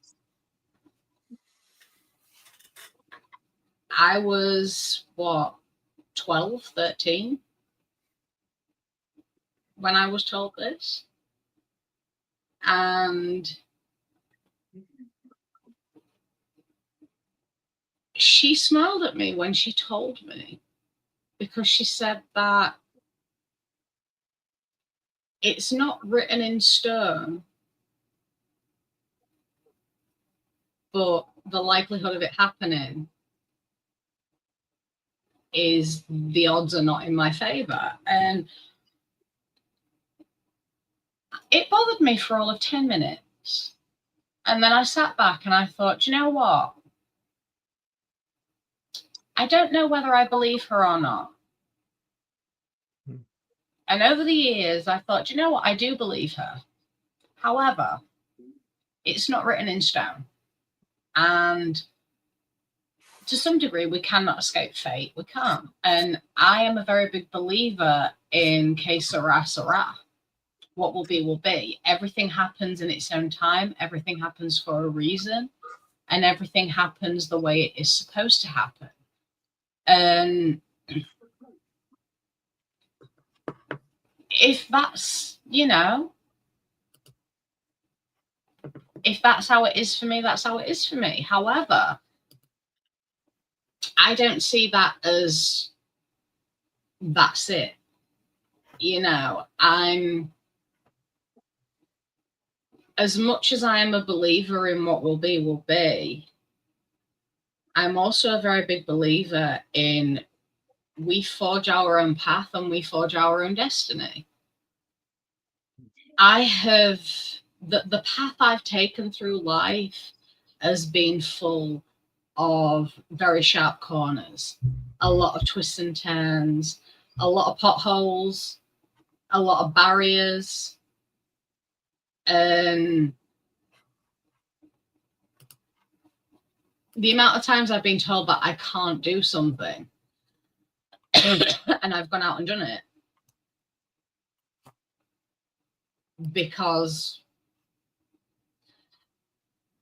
I was, 12, 13 when I was told this. And she smiled at me when she told me, because she said that it's not written in stone, but the likelihood of it happening is the odds are not in my favor. And it bothered me for all of 10 minutes. And then I sat back and I thought, you know what? I don't know whether I believe her or not. And over the years, I thought, you know what? I do believe her. However, it's not written in stone. And to some degree, we cannot escape fate. We can't. And I am a very big believer in que sera, sera. What will be, will be. Everything happens in its own time. Everything happens for a reason. And everything happens the way it is supposed to happen. And if that's, you know, if that's how it is for me, that's how it is for me. However, I don't see that as that's it. You know, I'm, as much as I am a believer in what will be, I'm also a very big believer in we forge our own path and we forge our own destiny. I have, the path I've taken through life has been full of very sharp corners, a lot of twists and turns, a lot of potholes, a lot of barriers. And the amount of times I've been told that I can't do something and I've gone out and done it because,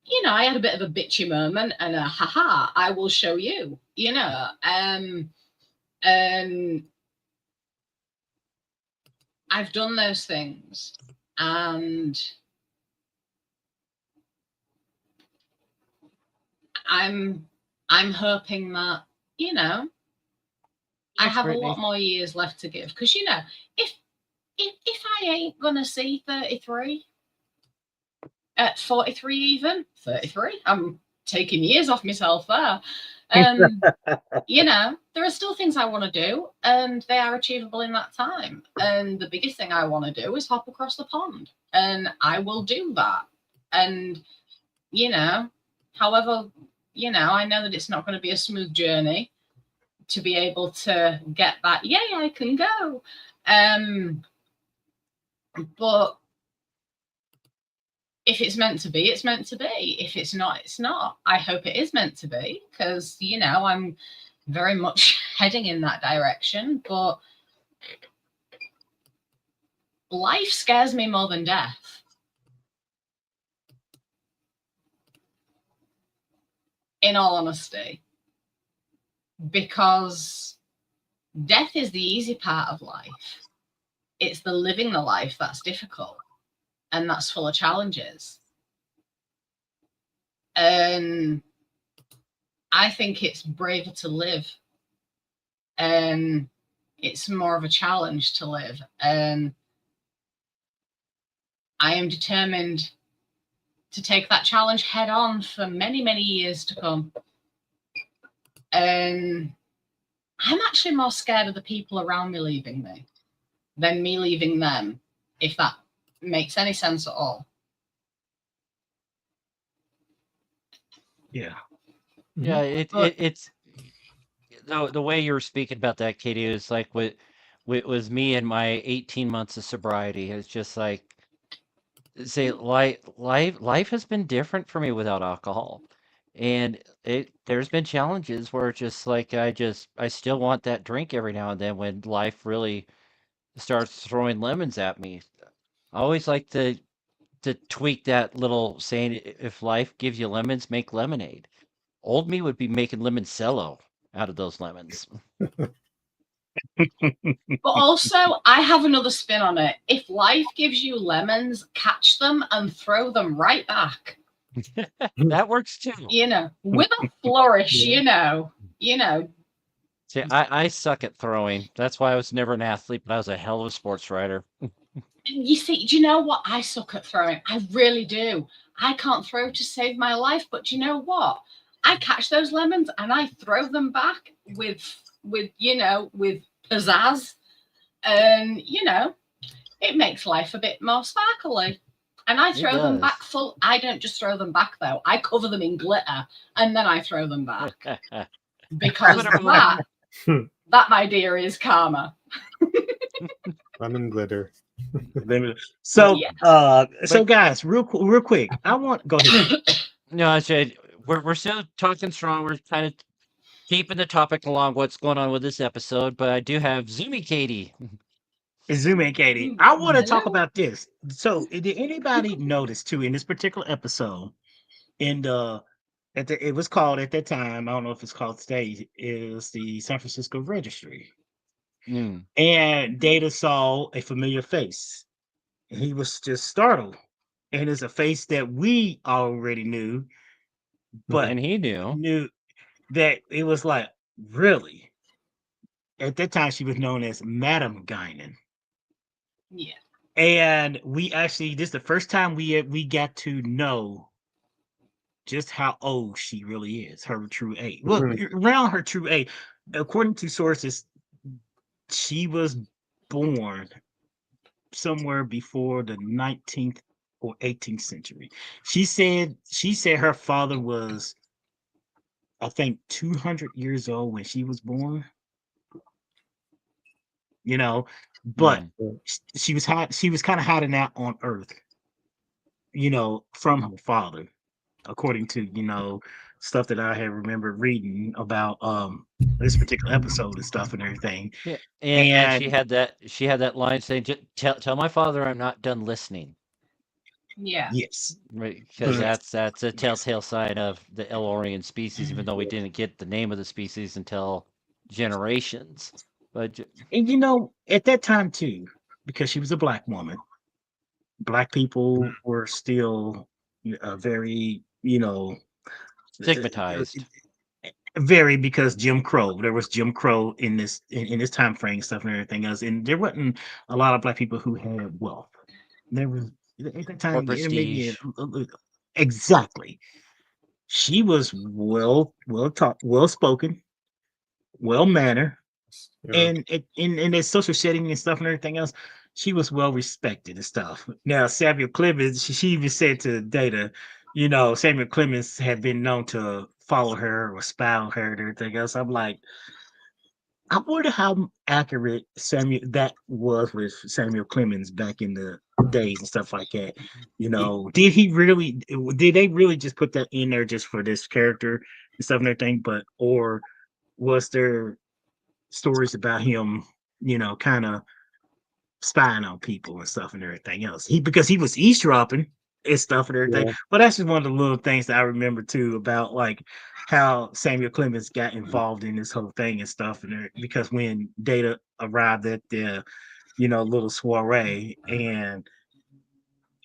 you know, I had a bit of a bitchy moment and a haha, I will show you, you know, and I've done those things, and I'm hoping that, you know, I have a lot more years left to give, because, you know, if I ain't gonna see 33 at 43, even 33, I'm taking years off myself there. You know, there are still things I want to do, and they are achievable in that time. And the biggest thing I want to do is hop across the pond, and I will do that. And, you know, however, you know, I know that it's not going to be a smooth journey to be able to get that, yay, I can go. But if it's meant to be, it's meant to be. If it's not, it's not. I hope it is meant to be, because, you know, I'm very much heading in that direction. But life scares me more than death. In all honesty. Because death is the easy part of life. It's the living the life that's difficult. And that's full of challenges. And I think it's braver to live. And it's more of a challenge to live. And I am determined to take that challenge head on for many, many years to come. And I'm actually more scared of the people around me leaving me than me leaving them, if that makes any sense at all. Yeah. Yeah, it's the way you were speaking about that, Katie, is like what was me and my 18 months of sobriety. It's just like, say, life has been different for me without alcohol, and there's been challenges where it's just like I still want that drink every now and then when life really starts throwing lemons at me. I always like to tweak that little saying, if life gives you lemons, make lemonade. Old me would be making limoncello out of those lemons. But also, I have another spin on it. If life gives you lemons, catch them and throw them right back. That works too. With a flourish, Yeah. See, I suck at throwing. That's why I was never an athlete, but I was a hell of a sports writer. You see, do you know what? I suck at throwing. I really do. I can't throw to save my life, but do you know what? I catch those lemons and I throw them back with pizzazz, and it makes life a bit more sparkly. And I throw them back full. I don't just throw them back though. I cover them in glitter and then I throw them back because that, my dear, is karma. Lemon glitter. So, so guys, real quick, I want go ahead. No, I said we're still talking strong. We're kind of keeping the topic along what's going on with this episode, but I do have Zoomy Katie. Zoomy Katie, I want to talk about this. So, did anybody notice too in this particular episode? It was called at that time. I don't know if it's called today. Is the San Francisco Registry, and Data saw a familiar face. He was just startled, and it's a face that we already knew, but and he knew that it was like really. At that time, she was known as Madame Guinan. Yeah. And we actually, this is the first time we got to know just how old she really is, her true age. Well, around her true age, according to sources, she was born somewhere before the 19th or 18th century. She said her father was, I think, 200 years old when she was born. But she was kind of hiding out on Earth, from her father, according to stuff that I have remembered reading about this particular episode and stuff and everything. Yeah, and she had that line saying, "Tell my father I'm not done listening." Yeah. Yes. Right, because that's a telltale sign of the Elorian species, even though we didn't get the name of the species until generations. But and at that time too, because she was a black woman, black people were still very, stigmatized. Very, because Jim Crow. There was Jim Crow in this time frame stuff and everything else, and there wasn't a lot of black people who had wealth. There was at that time prestige. Exactly. She was well taught, well spoken, well mannered, and in this social setting and stuff and everything else, she was well respected and stuff. Now Samuel Clemens, she even said to Data, Samuel Clemens had been known to follow her or spy on her and everything else. I'm like, I wonder how accurate that was with Samuel Clemens back in the days and stuff like that. Did they really just put that in there just for this character and stuff and everything? Or was there stories about him, kind of spying on people and stuff and everything else? Because he was eavesdropping and stuff and everything. Yeah. But that's just one of the little things that I remember too about like how Samuel Clemens got involved in this whole thing and stuff. And because when Data arrived at the, little soiree and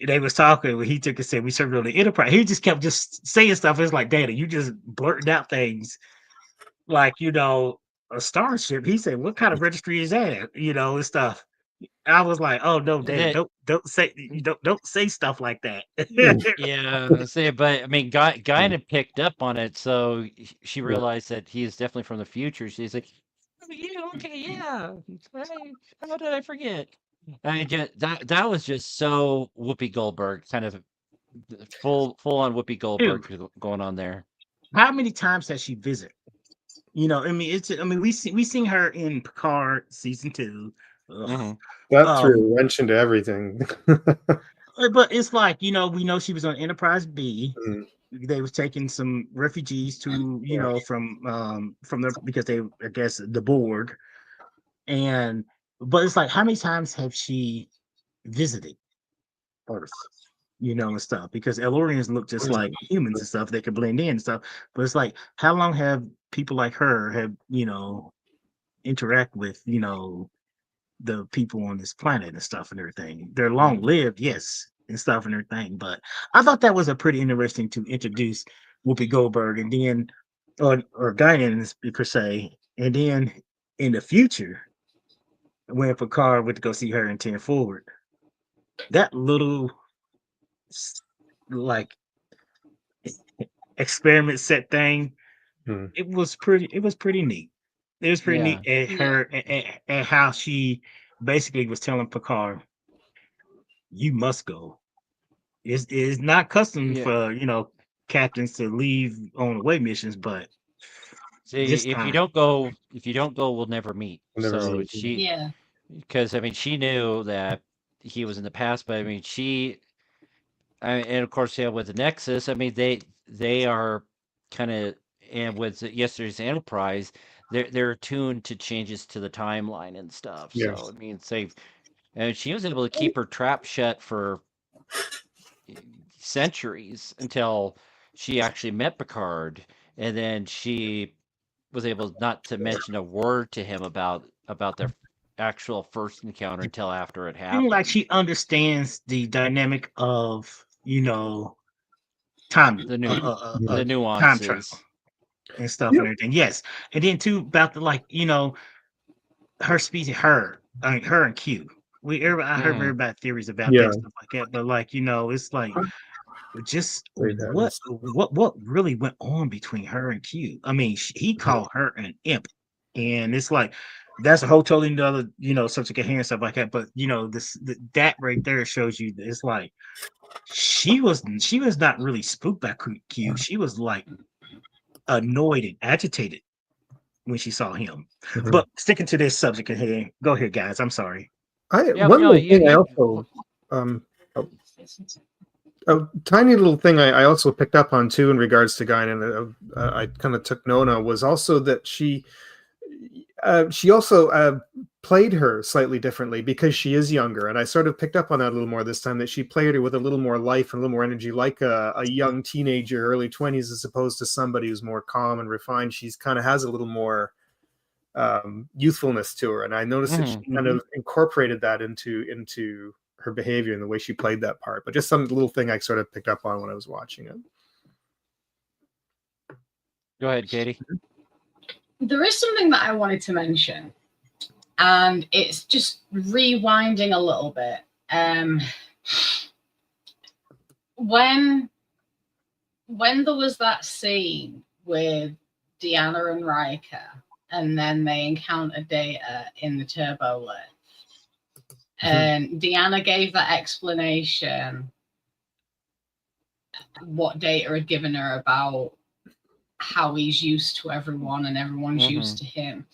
they was talking, he took and said, "We served on the Enterprise." He just kept just saying stuff. It's like, Data, you just blurting out things like, a starship. He said, "What kind of registry is that?" And stuff. I was like, "Oh no, Dave, don't say stuff like that." Yeah, say, but I mean, Guinan picked up on it, so she realized that he is definitely from the future. She's like, "Oh, yeah, okay, yeah. How did I forget?" I mean, that was just so Whoopi Goldberg, kind of full on Whoopi Goldberg going on there. How many times has she visited? We seen her in Picard season 2. That threw a wrench into everything. But it's like, we know she was on Enterprise B. They was taking some refugees to, from because they, I guess, the Borg. But it's like, how many times have she visited Earth? And stuff, because Elorians look just like humans and stuff. They could blend in and stuff. But it's like, how long have people like her have, interact with, the people on this planet and stuff and everything? They're long lived, yes. and stuff and everything. But I thought that was a pretty interesting to introduce Whoopi Goldberg and then or Guinan per se, and then in the future when Picard went to go see her in 10 Forward, that little like experiment set thing, it was pretty neat. It was pretty Yeah. neat at her and how she basically was telling Picard, "You must go." It's not custom Yeah. for captains to leave on away missions, but this See, if you time, don't go, we'll never meet. We'll never So meet. she, Yeah. because I mean, she knew that he was in the past, but I mean, and of course, yeah, with the Nexus, I mean, they are kind of, and with yesterday's Enterprise, they're attuned to changes to the timeline and stuff. Yes. So I mean, and she was able to keep her trap shut for centuries until she actually met Picard, and then she was able not to mention a word to him about their actual first encounter until after it I feel like happened. she understands the dynamic of time The new uh, the time travel nuances. and stuff Yep. and everything. Yes, and then too about the her species, her and Q. I heard very Mhm. bad theories about that Yeah. and stuff like that, but it's like just Great heavens. what really went on between her and Q. I mean, he called her an imp, and it's like that's a whole totally another subject of hair and stuff like that. But that right there shows you that it's like she was not really spooked by Q. She was like annoyed and agitated when she saw him. Mhm. But sticking to this subject ahead, go ahead, guys. I'm sorry. Yeah, One no, little thing I also a tiny little thing I also picked up on too in regards to Guinan, I kind of took Nona, was also that she also played her slightly differently because she is younger, and I sort of picked up on that a little more this time, that she played her with a little more life and a little more energy, like a young teenager, early 20s, as opposed to somebody who's more calm and refined. She's kind of has a little more youthfulness to her, and I noticed that she kind of incorporated that into her behavior and the way she played that part. But just some little thing I sort of picked up on when I was watching it. Go ahead, Katie. There is something that I wanted to mention, and it's just rewinding a little bit. When there was that scene with Deanna and Riker, and then they encountered Data in the turbo lift, and Deanna gave that explanation what Data had given her about how he's used to everyone and everyone's used to him.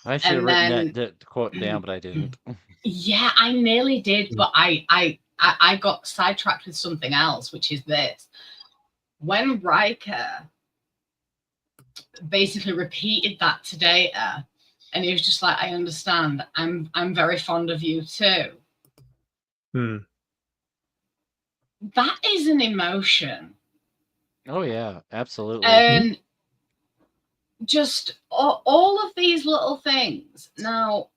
I should have And written then that quote down, but I didn't. yeah, I nearly did, but I got sidetracked with something else, which is this. When Riker basically repeated that to Data, and he was just like, I understand, I'm very fond of you too. That is an emotion. Oh yeah, absolutely. And just all of these little things. Now,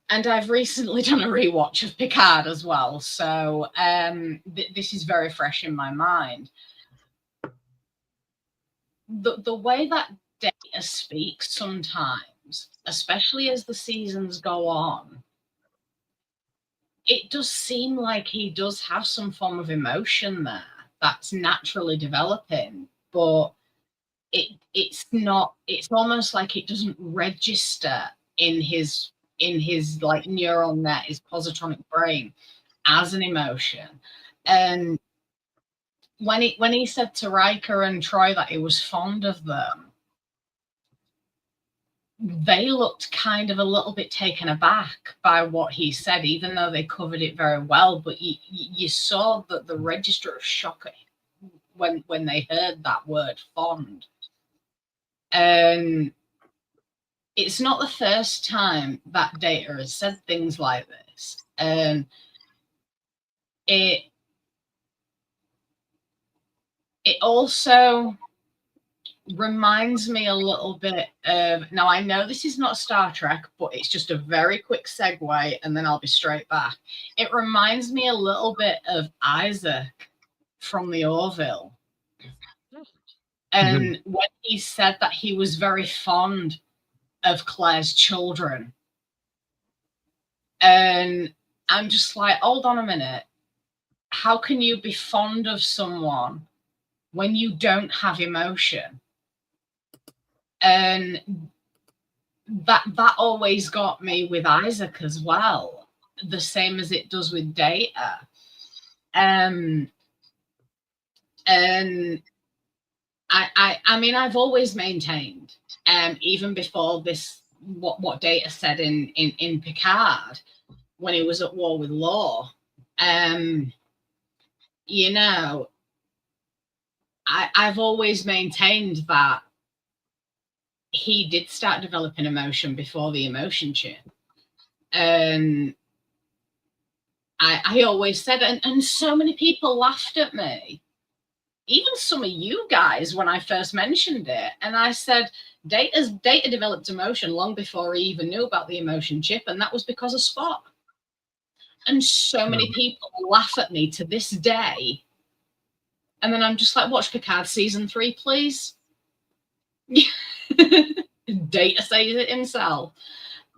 and I've recently done a rewatch of Picard as well, so this is very fresh in my mind. The way that Data speaks sometimes, especially as the seasons go on, it does seem like he does have some form of emotion there that's naturally developing, but it's not. It's almost like it doesn't register in his like neural net, his positronic brain, as an emotion. And when he said to Riker and Troy that he was fond of them, they looked kind of a little bit taken aback by what he said, even though they covered it very well. But you saw that the register of shock when they heard that word fond. And it's not the first time that Data has said things like this. And it also reminds me a little bit of, now I know this is not Star Trek, but it's just a very quick segue and then I'll be straight back. It reminds me a little bit of Isaac from the Orville. And when he said that he was very fond of Claire's children. And I'm just like, hold on a minute. How can you be fond of someone when you don't have emotion? And that always got me with Isaac as well, the same as it does with Data. And I mean, I've always maintained, even before this, what Data said in Picard when he was at war with Law, you know, I've always maintained that he did start developing emotion before the emotion chip. And I always said, and so many people laughed at me, even some of you guys, when I first mentioned it. And I said, Data developed emotion long before he even knew about the emotion chip, and that was because of Spock. And so many people laugh at me to this day. And then I'm just like, watch Picard season 3, please. Data says it himself.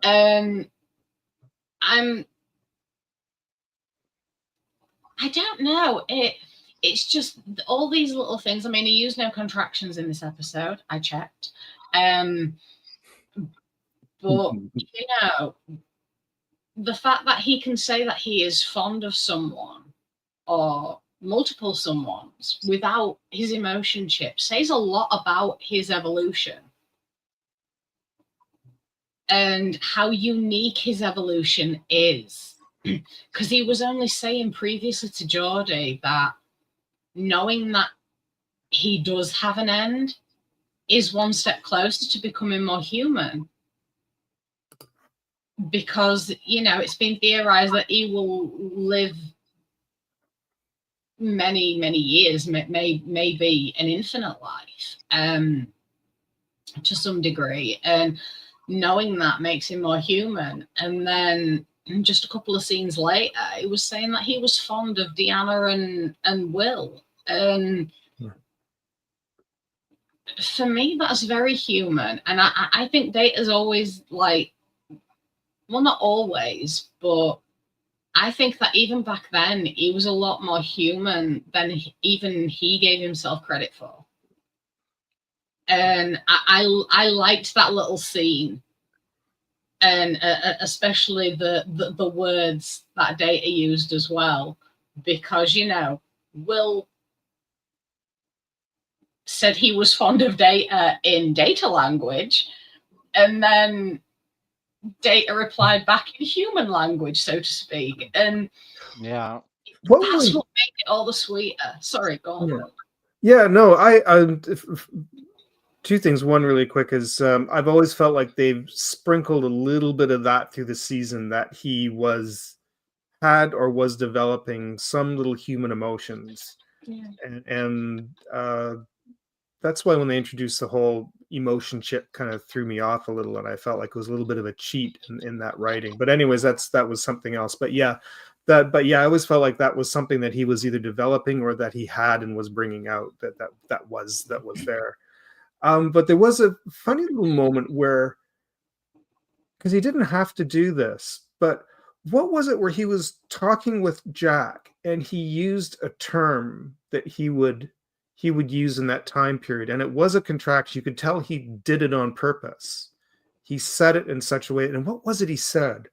I don't know. It's just all these little things. I mean, he used no contractions in this episode. I checked. But you know, the fact that he can say that he is fond of someone or multiple someones without his emotion chip says a lot about his evolution and how unique his evolution is. Because he was only saying previously to Geordi that knowing that he does have an end is one step closer to becoming more human. Because, you know, it's been theorized that he will live many, many years, maybe an infinite life, to some degree. And knowing that makes him more human. And then just a couple of scenes later, he was saying that he was fond of Deanna and Will. And for me, that's very human. And I think Data's always like, well, not always, but I think that even back then, he was a lot more human than even he gave himself credit for. And I liked that little scene. And especially the words that Data used as well, because, you know, Will said he was fond of Data in Data language, and then Data replied back in human language, so to speak. And yeah, that's what made it all the sweeter. Sorry, go on. Yeah, no, two things. One, really quick, is I've always felt like they've sprinkled a little bit of that through the season, that he had or was developing some little human emotions. Yeah. And that's why when they introduced the whole emotion chip, kind of threw me off a little, and I felt like it was a little bit of a cheat in that writing. But anyways, that was something else. But yeah, I always felt like that was something that he was either developing or that he had and was bringing out, that was there. But there was a funny little moment where, because he didn't have to do this, but what was it where he was talking with Jack and he used a term that he would use in that time period, and it was a contraction. You could tell he did it on purpose. He said it in such a way, and what was it he said?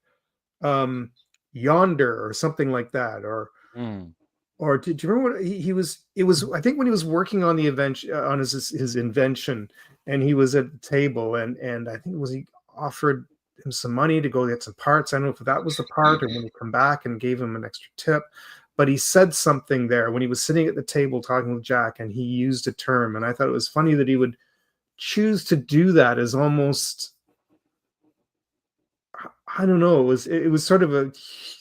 Yonder or something like that, or do you remember what he was? It was, I think, when he was working on the invention, on his invention, and he was at the table, and I think it was, he offered him some money to go get some parts. I don't know if that was the part, or when he come back and gave him an extra tip. But he said something there when he was sitting at the table talking with Jack, and he used a term. And I thought it was funny that he would choose to do that as almost, I don't know. It was sort of a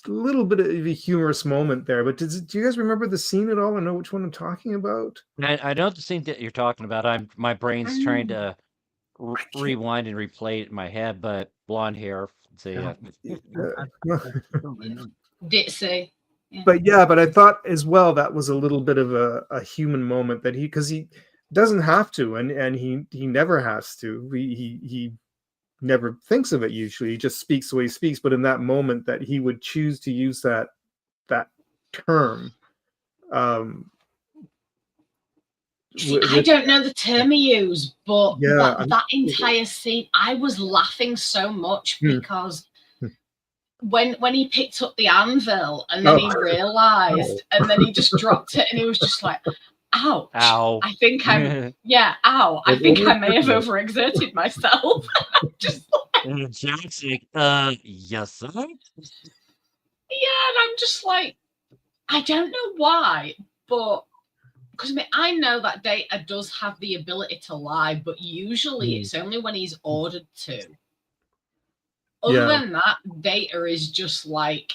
little bit of a humorous moment there. But do you guys remember the scene at all? I know which one I'm talking about. I know the scene that you're talking about. My brain's trying to rewind and replay it in my head, but blonde hair. So Ditsy. But I thought as well that was a little bit of a human moment that because he doesn't have to, and he never has to. He never thinks of it usually. He just speaks the way he speaks. But in that moment, that he would choose to use that term. See, I don't know the term he used, but Yeah, that entire scene, I was laughing so much because when he picked up the anvil and then he realized and then he just dropped it and he was just like, ouch. Ow. I think ow. I think I may have overexerted myself. Just like, Jack's like, yes, sir. yeah, and I'm just like, I don't know why, but because I know that Data does have the ability to lie, but usually it's only when he's ordered to. Other than that, Data is just like,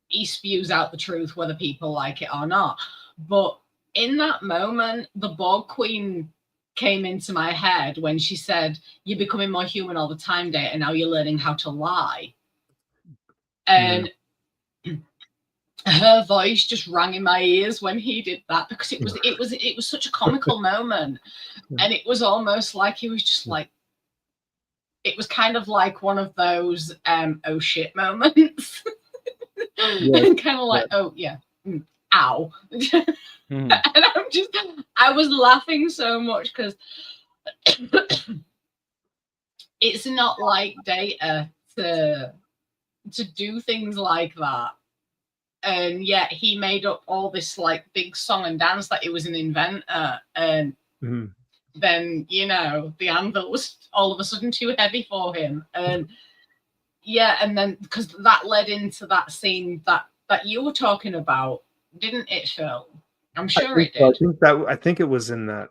he spews out the truth whether people like it or not. But in that moment, the Borg Queen came into my head when she said, "You're becoming more human all the time, Data, and now you're learning how to lie." And her voice just rang in my ears when he did that because it was such a comical moment, and it was almost like he was just like, it was kind of like one of those oh shit moments. And kind of like, oh yeah, ow. And I was laughing so much because it's not like Data to do things like that. And yet he made up all this like big song and dance that he was an inventor. And then, the anvil was all of a sudden too heavy for him. And yeah, and then because that led into that scene that you were talking about, didn't it, Phil? I'm sure it did. I think it was in that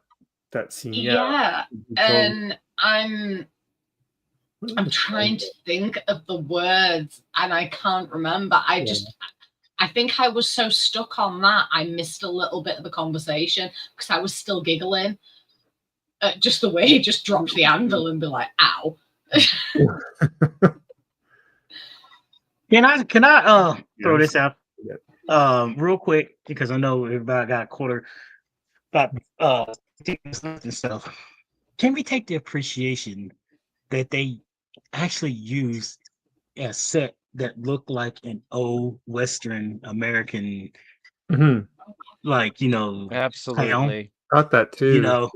scene. Yeah. And I'm trying to think of the words and I can't remember. I think I was so stuck on that I missed a little bit of the conversation because I was still giggling at just the way he just dropped the anvil and be like, ow. Can I throw this out real quick because I know everybody got a quarter about and stuff. Can we take the appreciation that they actually used a set that looked like an old Western American, like absolutely got that too.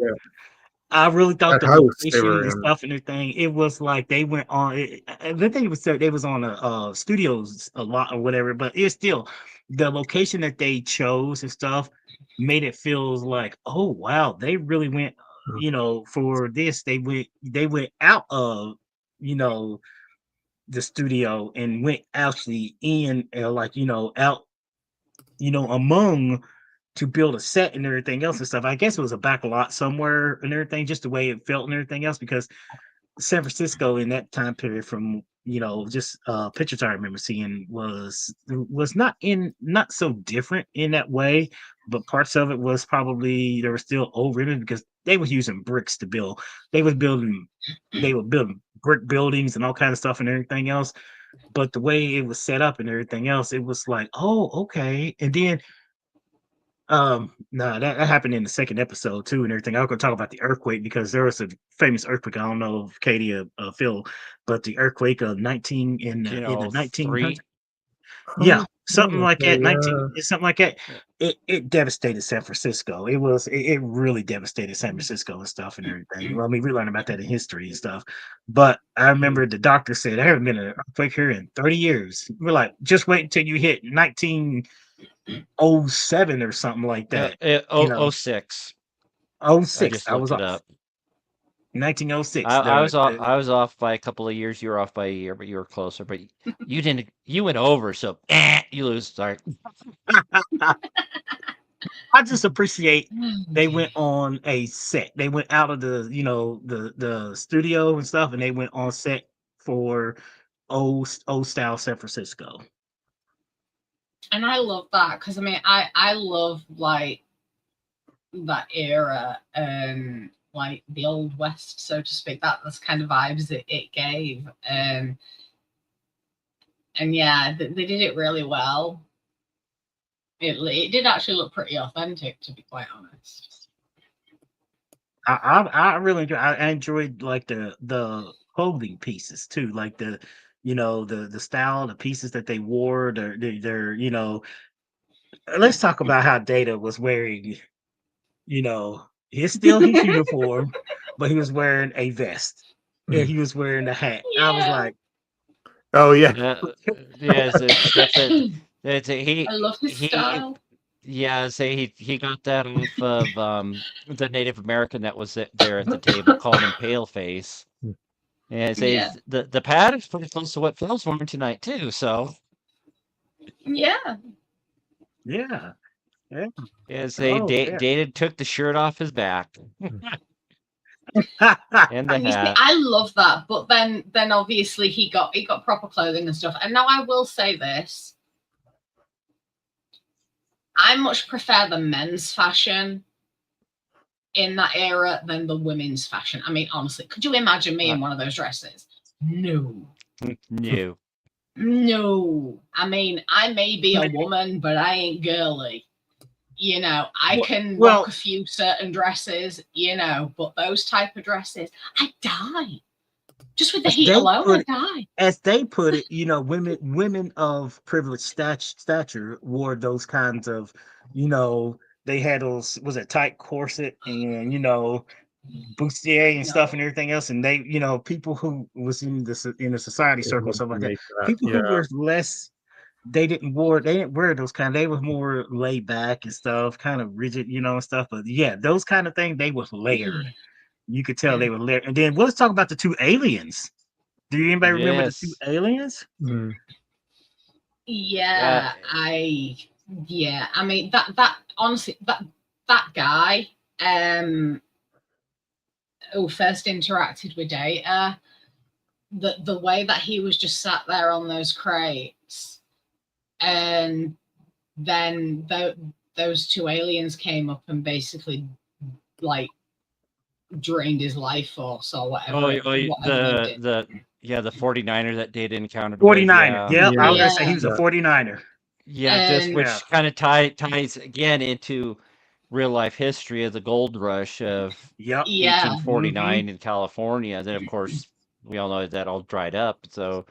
I really thought the location and stuff and everything. It was like they went on. The thing was they was on a studios a lot or whatever, but it's still the location that they chose and stuff made it feel like, oh wow, they really went. For this they went out of the studio and went actually in out among to build a set and everything else and stuff. I guess it was a back lot somewhere and everything, just the way it felt and everything else, because San Francisco in that time period from just pictures I remember seeing was not so different in that way, but parts of it was probably there were still over it because they were using bricks to build. They were building brick buildings and all kind of stuff and everything else. But the way it was set up and everything else, it was like, oh, okay. And then no, that happened in the second episode too and everything. I was going to talk about the earthquake because there was a famous earthquake. I don't know if Katie or Phil, but the earthquake of 19 in the 1900s. Yeah, something like that. 19, something like that. It devastated San Francisco. It really devastated San Francisco and stuff and everything. Well, I mean, we learned about that in history and stuff. But I remember the doctor said there hasn't been an earthquake here in 30 years. We're like, just wait until you hit 1907 or something like that. 06. 06. I was off. 1906. I was off by a couple of years. You were off by a year, but you were closer. But you didn't. You went over, so you lose. Sorry. I just appreciate they went on a set. They went out of the the studio and stuff, and they went on set for old style San Francisco. And I love that because I mean I love like that era and like the old west, so to speak. That's kind of vibes it gave. And yeah, they did it really well. It did actually look pretty authentic, to be quite honest. I really enjoy. I enjoyed like the clothing pieces too, like the style, the pieces that they wore. Their let's talk about how Data was wearing. It's still his uniform, but he was wearing a vest and he was wearing a hat. I was Yeah. like, Oh yeah. Yes, that's it. It's I love his style. Yeah, say he got that off of the Native American that was there at the table, calling him Paleface. And say Yeah. the pad is pretty close to what Phil's wearing tonight too. So Yeah. yeah, yeah. say Oh yeah. Data took the shirt off his back and the And you see, hat. I love that, but then obviously he got proper clothing and stuff. And now I will say this: I much prefer the men's fashion in that era than the women's fashion. I mean, honestly, could you imagine me in one of those dresses? No. No. No. I mean, I may be a woman, but I ain't girly. I can rock a few certain dresses, but those type of dresses, I die. Just with the heat alone, I die. As they put it, women of privileged stature wore those kinds of, they had those, was it tight corset and, bustier and stuff and everything else. And they, people who was in the society circle, stuff like that, people who were less, they didn't wear those kind. They were more laid back and stuff, kind of rigid, and stuff. But yeah, those kind of things, they was layered. You could tell they were layered. And then let's talk about the two aliens. Do anybody remember the two aliens? Yeah, I mean that honestly that guy who first interacted with Data, the way that he was just sat there on those crates, and then those two aliens came up and basically like drained his life force or whatever. The 49er that Data encountered. 49er. Yeah, I was gonna say he was a 49er. Yeah, just which kind of ties again into real life history of the gold rush of 1849 in California. Then of course we all know that all dried up. So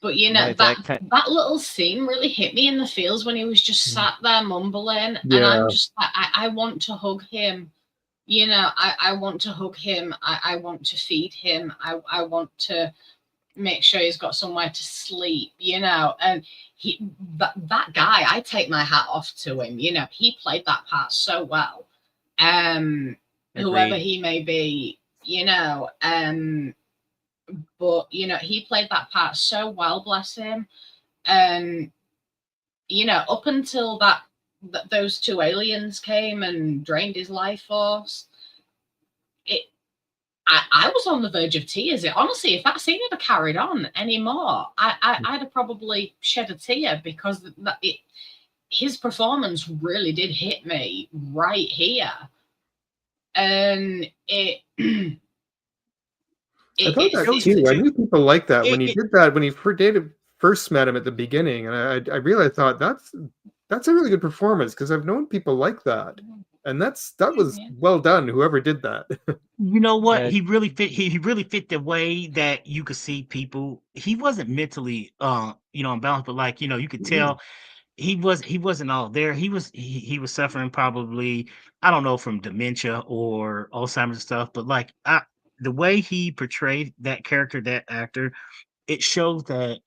but that little scene really hit me in the feels when he was just sat there mumbling, and I'm just like, I want to hug him. I want to hug him. I want to feed him. I want to make sure he's got somewhere to sleep, and that guy, I take my hat off to him. He played that part so well. Whoever he may be, but he played that part so well, bless him. And up until those two aliens came and drained his life force, I was on the verge of tears. Honestly, if that scene had carried on anymore, I'd have probably shed a tear, because his performance really did hit me right here. And I thought that too. I knew people like that when he did that, when he first met him at the beginning, and I really thought that's a really good performance, because I've known people like that. And that was well done, whoever did that. You know what? He really fit. He really fit the way that you could see people. He wasn't mentally, unbalanced, but like, you could tell he wasn't all there. He was suffering probably, I don't know, from dementia or Alzheimer's and stuff. But like, the way he portrayed that character, that actor, it shows that,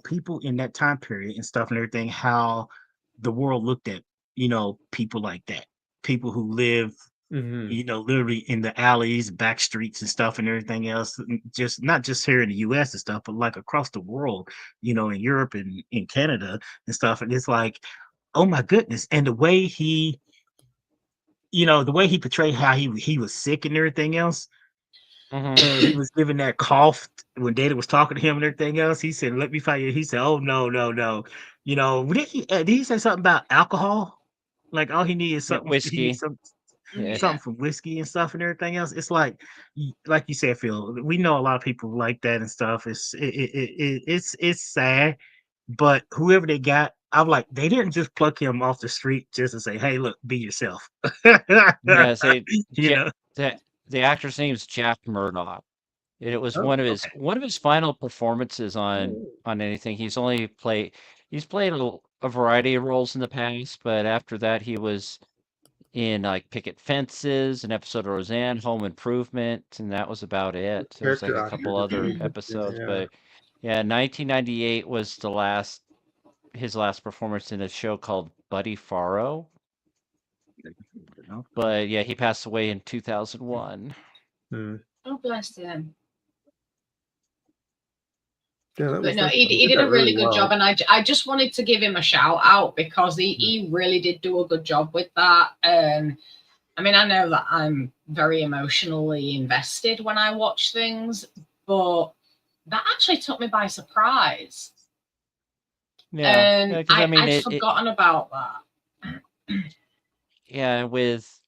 people in that time period and stuff and everything, how the world looked at, people like that. People who live, literally in the alleys, back streets and stuff and everything else, just not just here in the US and stuff, but like across the world, in Europe and in Canada and stuff. And it's like, oh my goodness. And the way he portrayed how he was sick and everything else, Mhm. and he was giving that cough when Data was talking to him and everything else. He said, "Let me find you." He said, "Oh no, no, no." You know, did he say something about alcohol? Like all he needed is Yeah, something. He needs whiskey. some Yeah. something from whiskey and stuff and everything else. It's like you said, Phil. We know a lot of people like that and stuff. It's sad, but whoever they got, I'm like, they didn't just pluck him off the street just to say, "Hey, look, be yourself." Yeah, say You know. the actor's name's Jack Murdoch. And it was Oh, okay. one of his final performances on anything. He's played a variety of roles in the past, but after that he was in like Picket Fences, an episode of Roseanne, Home Improvement, and that was about it. There was like Character a actor. couple other episodes, but yeah, 1998 was his last performance in a show called Buddy Faro. But yeah, he passed away in 2001. Oh, bless him. Yeah, But no, he did a really good job, and I just wanted to give him a shout out because he really did do a good job with that. I mean, I know that I'm very emotionally invested when I watch things, but that actually took me by surprise. Yeah, And I mean, I'd forgotten about that. Yeah, with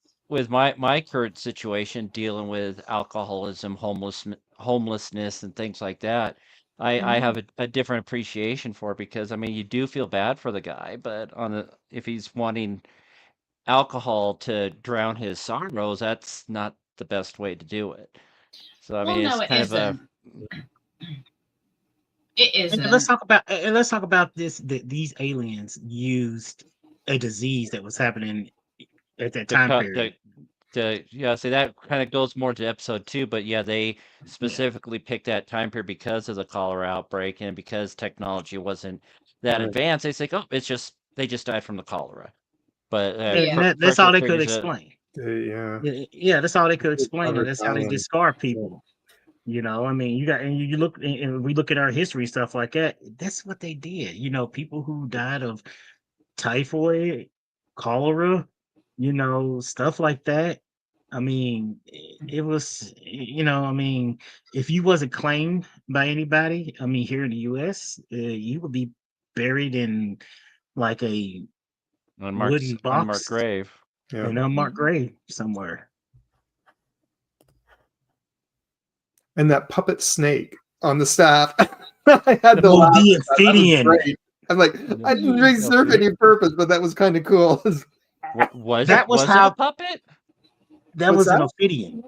my current situation, dealing with alcoholism, homelessness, and things like that, I have a different appreciation for it because I mean, you do feel bad for the guy, but if he's wanting alcohol to drown his sorrows, that's not the best way to do it. So I Well, mean, no, it's it kind of isn't. It isn't. And let's talk about this. These aliens used a disease that was happening at that time period. yeah, so that kind of goes more to episode 2, but yeah, they Yeah. specifically picked that time period because of the cholera outbreak and because technology wasn't that advanced. They say, oh, they just died from the cholera. But That's all they could figures explain. Yeah. Yeah, that's all they could explain, and that's how they discard people. You know, I mean, you look, and we look at our history stuff like that. That's what they did. You know, people who died of typhoid, cholera, you know, stuff like that. I mean, it was, you know, I mean, if you wasn't claimed by anybody, I mean, here in the U.S., you would be buried in like a wooden unmarked box, grave. an unmarked grave somewhere. And that puppet snake on the staff. I had to laugh. The amphibian. I'm like, I didn't really serve any purpose, but that was kind of cool. Was it a puppet? That was an amphibian.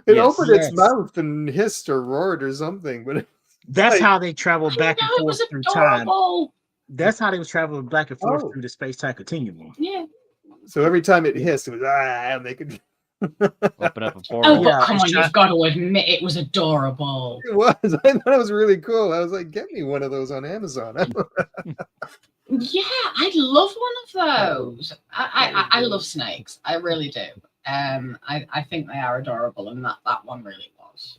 It opened its mouth and hissed or roared or something, but that's how they traveled back and forth through time. That's how they was traveling back and forth through the space-time continuum. Yeah. So every time it hissed, it was and they could open up a portal. Oh, but come on, you've got to admit it was adorable. It was. I thought it was really cool. I was like, get me one of those on Amazon. Yeah, I'd love one of those. I love snakes. I really do. I think they are adorable, and that one really was.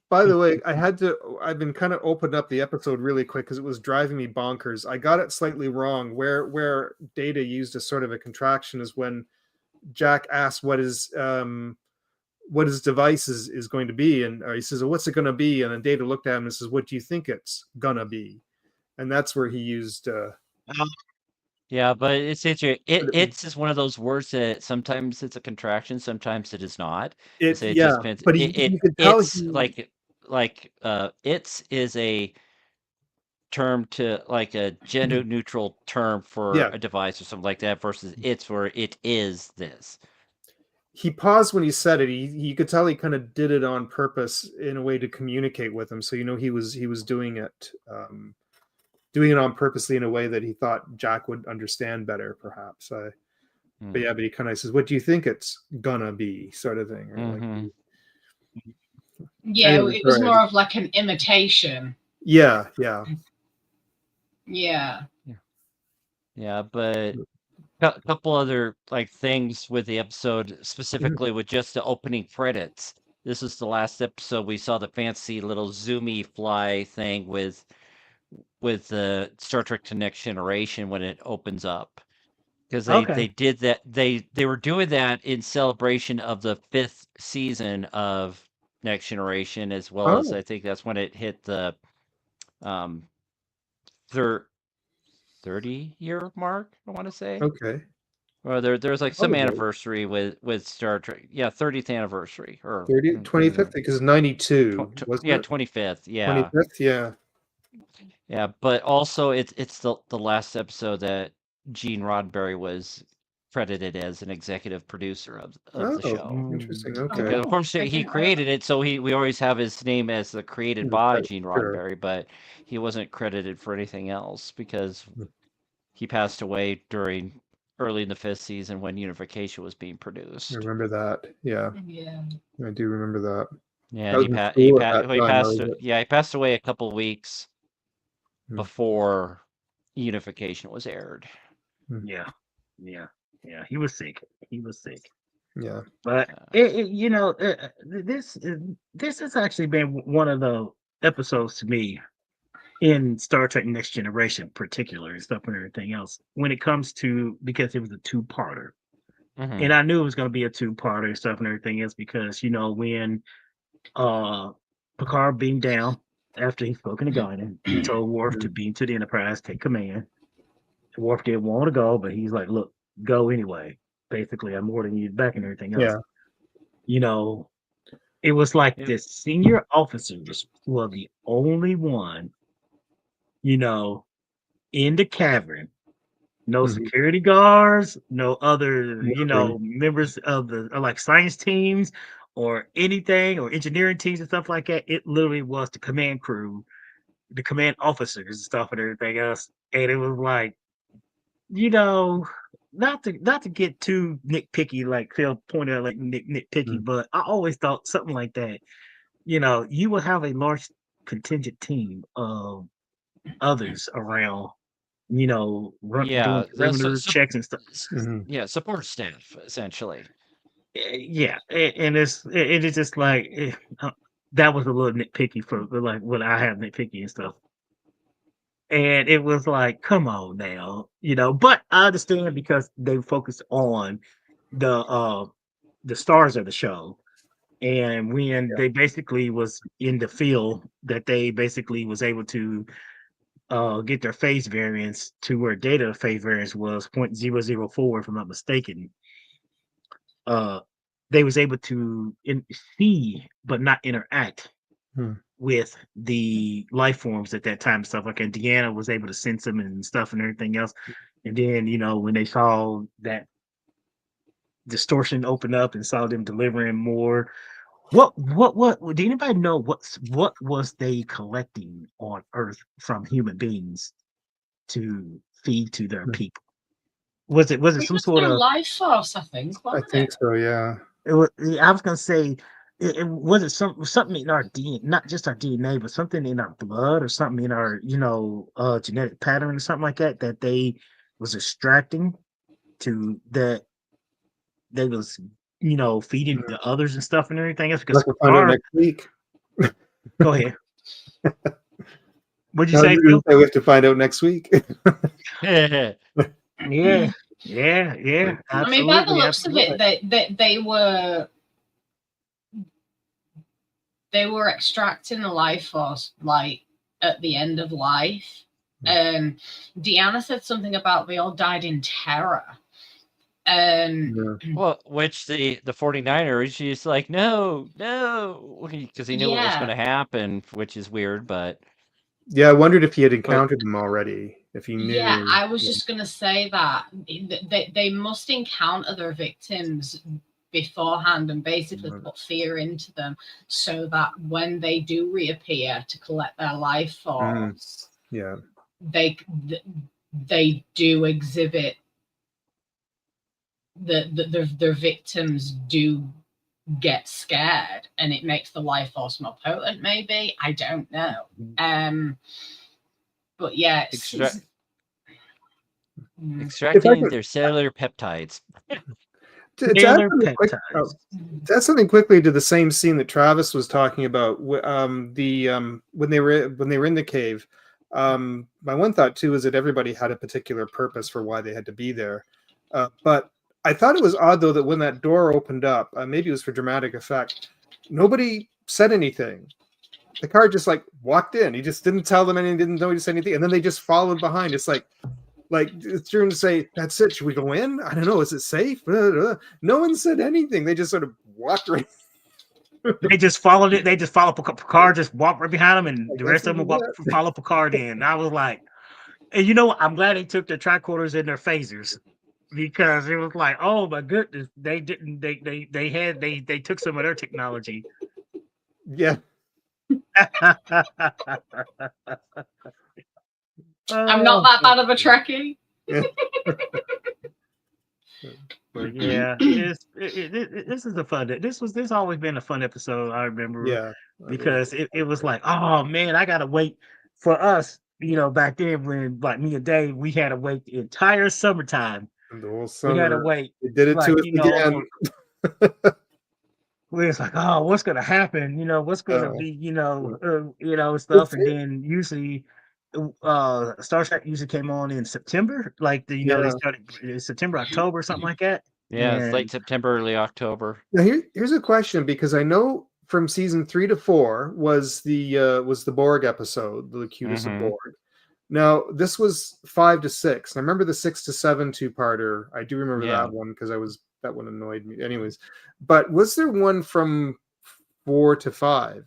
By the way, I've been kind of opened up the episode really quick because it was driving me bonkers. I got it slightly wrong. Where Data used a sort of a contraction is when Jack asked what his device is going to be, and he says, well, what's it going to be? And then Data looked at him and says, what do you think it's gonna be? And that's where he used yeah, but it's just one of those words that sometimes it's a contraction, sometimes it is not. Just depends. But you could tell it's it's is a term to like a gender neutral term for a device or something like that versus it's where it is this. He paused when he said it. You could tell he kind of did it on purpose in a way to communicate with him. So, you know, he was doing it on purposely in a way that he thought Jack would understand better, perhaps. But he kind of says, what do you think it's gonna be, sort of thing. Or it was more of like an imitation. Yeah, but a couple other like things with the episode, specifically with just the opening credits. This is the last episode we saw the fancy little zoomy fly thing with the Star Trek to Next Generation when it opens up, because they did that. They were doing that in celebration of the 5th season of Next Generation, as well as Oh. I think that's when it hit the thir 30-year mark, I want to say. Okay. Or there's like some Probably right. anniversary with Star Trek. Yeah, 30th anniversary or 25th, because 92, wasn't yeah, it? 25th. Yeah. 25th, yeah. Yeah, but also it's the last episode that Gene Roddenberry was credited as an executive producer of the Oh, show. interesting. Oh, Okay. Because of wow. course I he didn't know created it, so we always have his name as the created by Gene Sure. Roddenberry, but he wasn't credited for anything else because Hmm. he passed away during early in the 5th season when Unification was being I produced. remember that. Yeah, Yeah. I do remember that. Yeah, I and was in school at that time. he passed away a couple weeks Hmm. before Unification was aired. Yeah. He was sick. Yeah. But this has actually been one of the episodes to me in Star Trek Next Generation, particular and stuff and everything else. When it comes to, because it was a two-parter, Mhm. and I knew it was going to be a two-parter and stuff and everything else because when Picard beamed down after he spoken to Guinan, he told Worf to beam to the Enterprise, take command. Worf didn't want to go, but he's like, "Look, go anyway." Basically, I'm ordering you back and everything else. Yeah. It was like Yep. the senior officers were the only one, in the cavern. No Mhm. security guards, no other, Nothing. members of the like science teams or anything or engineering teams and stuff like that. It literally was the command crew, the command officers and stuff and everything else. And it was like, not to get too nitpicky, like Phil pointed out, like nitpicky, but I always thought something like that. You will have a large contingent team of others around, doing Yeah, perimeter checks and stuff. Mhm. yeah, support staff essentially. Yeah, and it is just like that was a little nitpicky for like what I have nitpicky and stuff. And it was like, come on now, But I understand because they focused on the stars of the show, and when they basically was in the field that they basically was able to get their phase variance to where data phase variance was 0.004, if I'm not mistaken. They was able to see but not interact Hmm. with the life forms at that time and stuff like. And Deanna was able to sense them and stuff and everything else. And then when they saw that distortion open up and saw them delivering more. What did anybody know what was they collecting on Earth from human beings to feed to their people? Was it It some was sort their of life force, I think, I wasn't think it? so, yeah. I was gonna say it was it something in our DNA, not just our DNA, but something in our blood or something in our genetic pattern or something like that that they was extracting to that they was feeding the others and stuff and everything else because We'll find out next week. Go ahead. What'd you No, say, you Phil? say we have to find out next week. Yeah, I mean, by the absolutely, looks of it, they were extracting the life force like at the end of life. Deanna said something about they all died in terror. Well, which the 49er, she's like, no, because he knew what was going to happen, which is weird, but yeah, I wondered if he had encountered them already, if he knew. Yeah, I was just going to say that they must encounter their victims beforehand and basically put fear into them so that when they do reappear to collect their life force, yeah, they do exhibit their victims do get scared, and it makes the life force more potent. Maybe, I don't know. But yeah, extracting their cellular peptides. To add something quickly to the same scene that Travis was talking about, when they were in the cave. My one thought too is that everybody had a particular purpose for why they had to be there, but I thought it was odd though that when that door opened up, maybe it was for dramatic effect, nobody said anything. Picard just like walked in. He just didn't tell them anything, didn't know he said anything, and then they just followed behind. It's like it's trying to say, that's it. Should we go in? I don't know. Is it safe? No one said anything. They just sort of walked right. They just followed it. They just followed Picard, just walked right behind him, and the rest of them follow Picard in. I was like, and you know, I'm glad they took their tricorders and their phasers, because it was like, oh my goodness, they didn't. They took some of their technology. Yeah. I'm not that bad of a Trekkie. But yeah, this is a fun. This always been a fun episode. I remember, Yeah, because it was like, oh man, I gotta wait for us. You know, back then when like me and Dave, we had to wait the entire summertime. And the whole summer, We had to wait. They did it like, to us again. Where it's like, oh, what's gonna happen? You know, what's gonna be? You know, stuff. And then usually, Star Trek usually came on in September. Like they started in September, October, something like that. Yeah, it's late September, early October. Now here's a question, because I know from season 3 to 4 was the Borg episode, the Locutus of Borg. Now this was 5 to 6. And I remember the 6 to 7 two-parter. I do remember that one, because that one annoyed me. Anyways, but was there one from 4 to 5?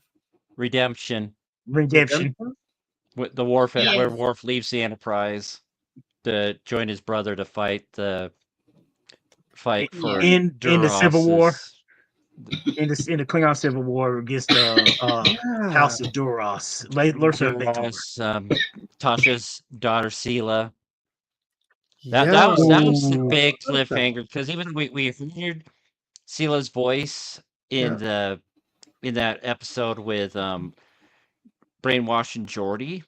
Redemption. With the Worf where Worf leaves the Enterprise to join his brother to fight for in the Civil War. In the Klingon Civil War against the House of Duras. Tasha's daughter Sela. That was a big cliffhanger, because even we heard Sela's voice in that episode with brainwashing Geordi.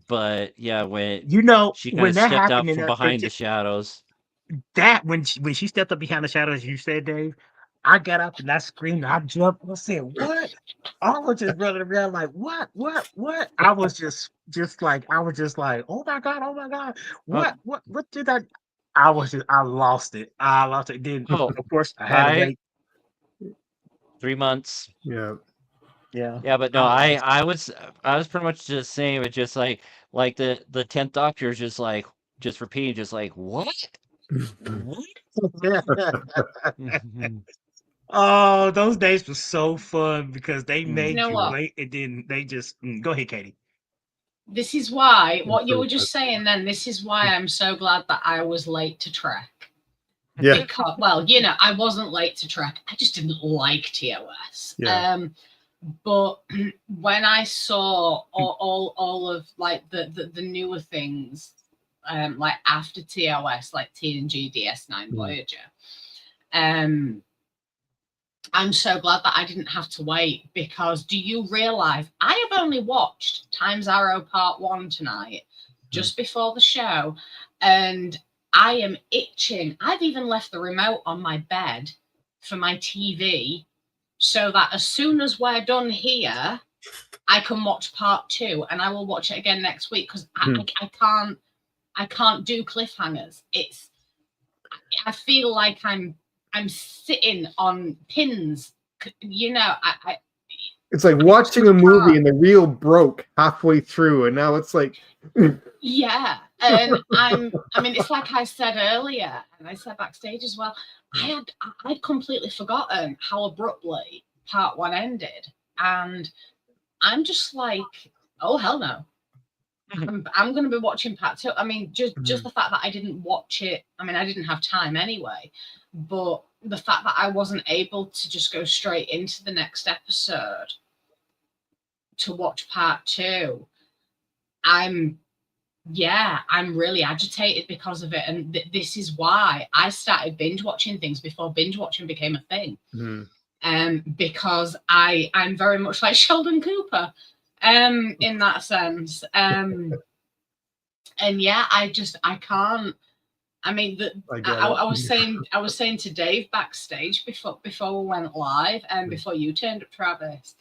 But yeah, when she kind of stepped out from behind the shadows. That when she stepped up behind the shadows, you said, Dave, I got up and I screamed, I jumped, I said, what? I was just running around like, what? I was just like, oh my God, what did I lost it. Then of course I had to wait 3 months. Yeah, but no, I was pretty much just saying it, just like the 10th Doctor is just repeating, just like, what? Oh, those days were so fun, because they made you know wait, and then they just go ahead, Katie. This is why what you were just saying then. This is why I'm so glad that I was late to Trek. Yeah. Because, well, you know, I wasn't late to Trek. I just didn't like TOS. Yeah. But when I saw all of like the newer things, like after TOS, like TNG, DS9, Voyager, I'm so glad that I didn't have to wait, because do you realize I have only watched Time's Arrow Part 1 tonight, just before the show, and I am itching. I've even left the remote on my bed for my TV, so that as soon as we're done here, I can watch Part 2, and I will watch it again next week, because I can't do cliffhangers. I feel like I'm sitting on pins, you know. It's like watching a movie and the reel broke halfway through, and now it's like, yeah. And I mean, it's like I said earlier, and I said backstage as well. I'd completely forgotten how abruptly Part 1 ended, and I'm just like, oh hell no. I'm going to be watching Part 2. I mean, just the fact that I didn't watch it. I mean, I didn't have time anyway, but the fact that I wasn't able to just go straight into the next episode to watch Part 2, I'm really agitated because of it. And this is why I started binge watching things before binge watching became a thing. Because I'm very much like Sheldon Cooper. In that sense, and yeah, I can't. I mean, I was saying to Dave backstage before we went live, and before you turned up, Travis,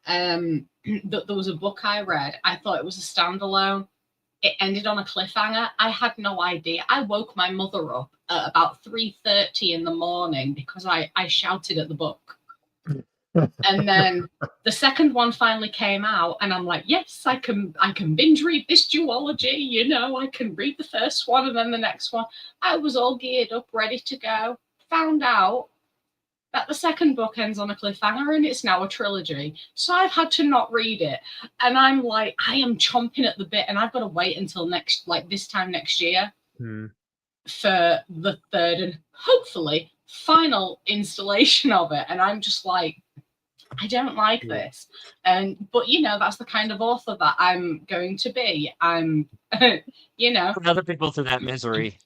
that there was a book I read. I thought it was a standalone. It ended on a cliffhanger. I had no idea. I woke my mother up at about 3:30 in the morning because I shouted at the book. And then the second one finally came out, and I'm like, yes, I can binge read this duology, you know, I can read the first one and then the next one. I was all geared up, ready to go. Found out that the second book ends on a cliffhanger and it's now a trilogy. So I've had to not read it. And I'm like, I am chomping at the bit, and I've got to wait until this time next year for the third and hopefully final installation of it. And I'm just like, I don't like this. But you know, that's the kind of author that I'm going to be. I'm you know, Put other people through that misery.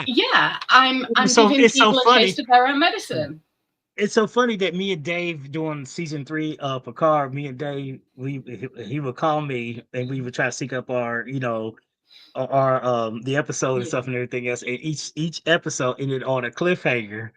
yeah, I'm So giving it's so people a funny. taste of their own medicine. It's so funny that me and Dave doing season 3 of Picard, me and Dave, he would call me and we would try to sync up our, you know, our the episode and stuff and everything else. And each episode ended on a cliffhanger.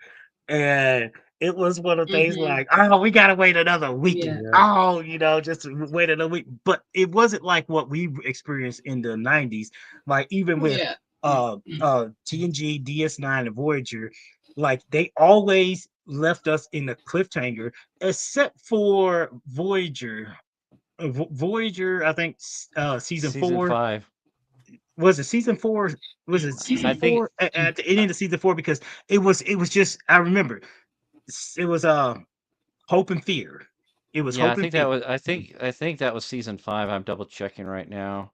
And it was one of the things like, oh, we gotta wait another week. Yeah. Oh, you know, just wait another week. But it wasn't like what we experienced in the 90s. Like even with TNG, DS9, and Voyager, like they always left us in the cliffhanger, except for Voyager. Voyager, I think season 4. 5. Was it season 4? Was it season 4 at the end of season 4? Because it was just, I remember it was Hope and Fear. It was Yeah, Hope and Fear. I think that was season 5. I'm double checking right now.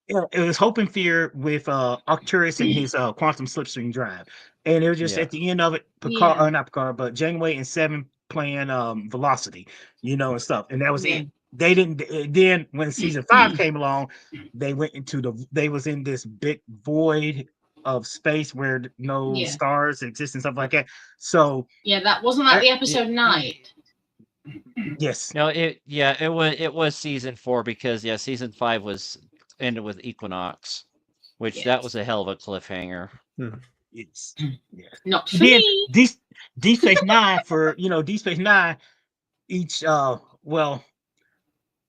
Yeah, it was Hope and Fear with Arcturus and his quantum slipstream drive. And it was just at the end of it, Picard, not Picard, but Janeway and Seven playing Velocity, you know, and stuff. And that was it. They didn't. Then when season 5 came along, they went into they was in this big void of space where no stars exist and stuff like that. So that wasn't the episode Night. Yes. No, it was season 4 because season 5 was ended with Equinox, which that was a hell of a cliffhanger. It's not for me. Deep Space Nine for Deep Space Nine. Each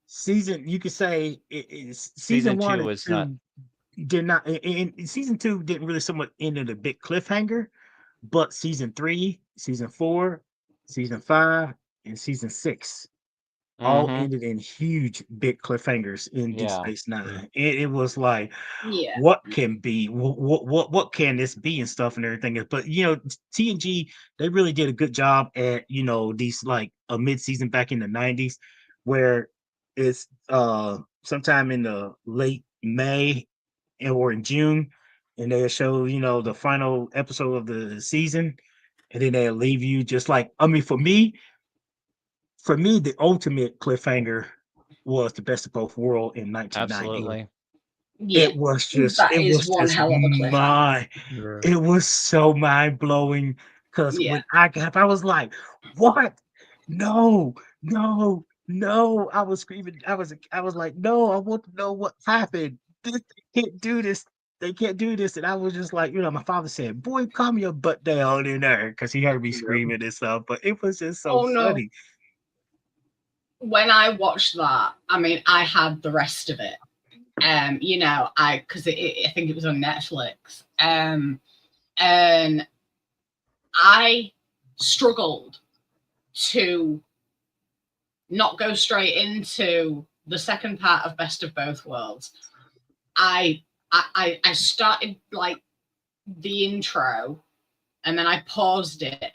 season, you could say season 1 and 2 did not. And season 2 didn't really somewhat end in a big cliffhanger, but season 3, season 4, season 5, and season 6 all ended in huge big cliffhangers in Deep Space Nine. It was like, what can be, what can this be and stuff and everything. But TNG, they really did a good job at these like a mid-season back in the 90s, where it's sometime in the late May or in June, and they'll show the final episode of the season, and then they'll leave you just like, I mean, for me, the ultimate cliffhanger was The Best of Both Worlds in 1990. Absolutely. It was just, it was so mind blowing, because when I was like, what? No. I was screaming. I was like, no, I want to know what happened. They can't do this. They can't do this. And I was just like, my father said, boy, calm your butt down in there, because he heard me screaming and stuff. But it was just so funny. When I watched that, I mean, I had the rest of it. Because I think it was on Netflix. And I struggled to not go straight into the second part of Best of Both Worlds. I started like the intro, and then I paused it.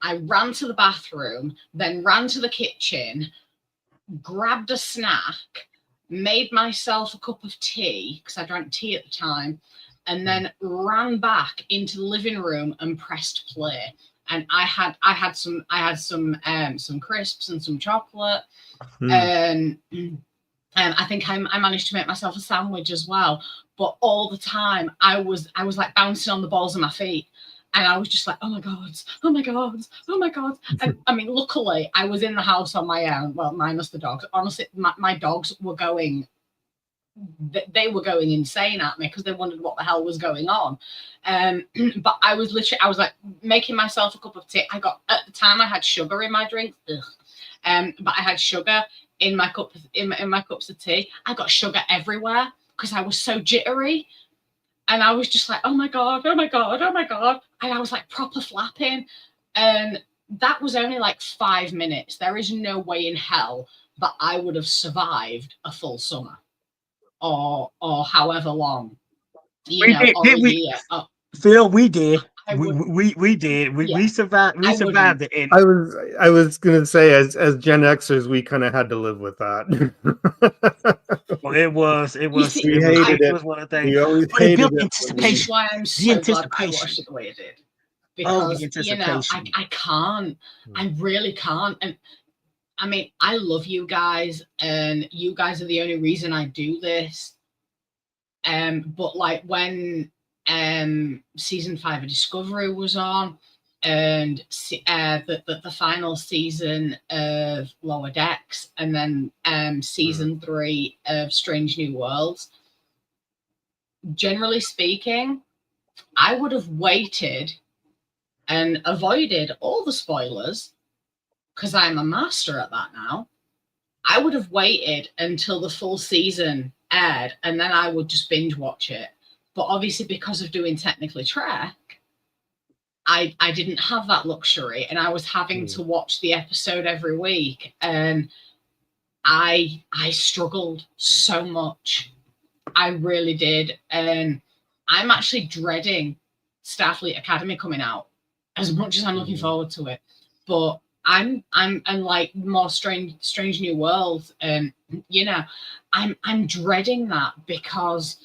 I ran to the bathroom, then ran to the kitchen, grabbed a snack, made myself a cup of tea, because I drank tea at the time, and then ran back into the living room and pressed play. And I had some crisps and some chocolate, and I think I managed to make myself a sandwich as well. But all the time I was like bouncing on the balls of my feet. And I was just like, oh my God. And I mean, luckily, I was in the house on my own. Well, minus the dogs. Honestly, my dogs were going, they were going insane at me because they wondered what the hell was going on. But I was like making myself a cup of tea. At the time, I had sugar in my drink. But I had sugar in my cup, in my cups of tea. I got sugar everywhere because I was so jittery. And I was just like, oh my God. And I was like proper flapping. And that was only like 5 minutes. There is no way in hell that I would have survived a full summer or however long, We did, or did a we, year. Oh, Phil? We did. I We wouldn't. did. We Yeah, survived. We I survived wouldn't. it. And I was gonna say, as Gen Xers, we kind of had to live with that. well, it was You see, We hated it it. was one of the things. We always But it hated built it. this is anticipation. why I'm The so glad I anticipation. watched it the way I did. Oh, the Because, you know, anticipation. I can't. I really can't. And I mean, I love you guys, and you guys are the only reason I do this. But like when season 5 of Discovery was on, and the final season of Lower Decks, and then season 3 of Strange New Worlds, generally speaking, I would have waited and avoided all the spoilers because I'm a master at that now. I would have waited until the full season aired, and then I would just binge watch it. But obviously, because of doing Technically Trek, I didn't have that luxury, and I was having to watch the episode every week, and I struggled so much. I really did, and I'm actually dreading Starfleet Academy coming out as much as I'm looking forward to it. But I'm like more strange new worlds, and you know, I'm dreading that because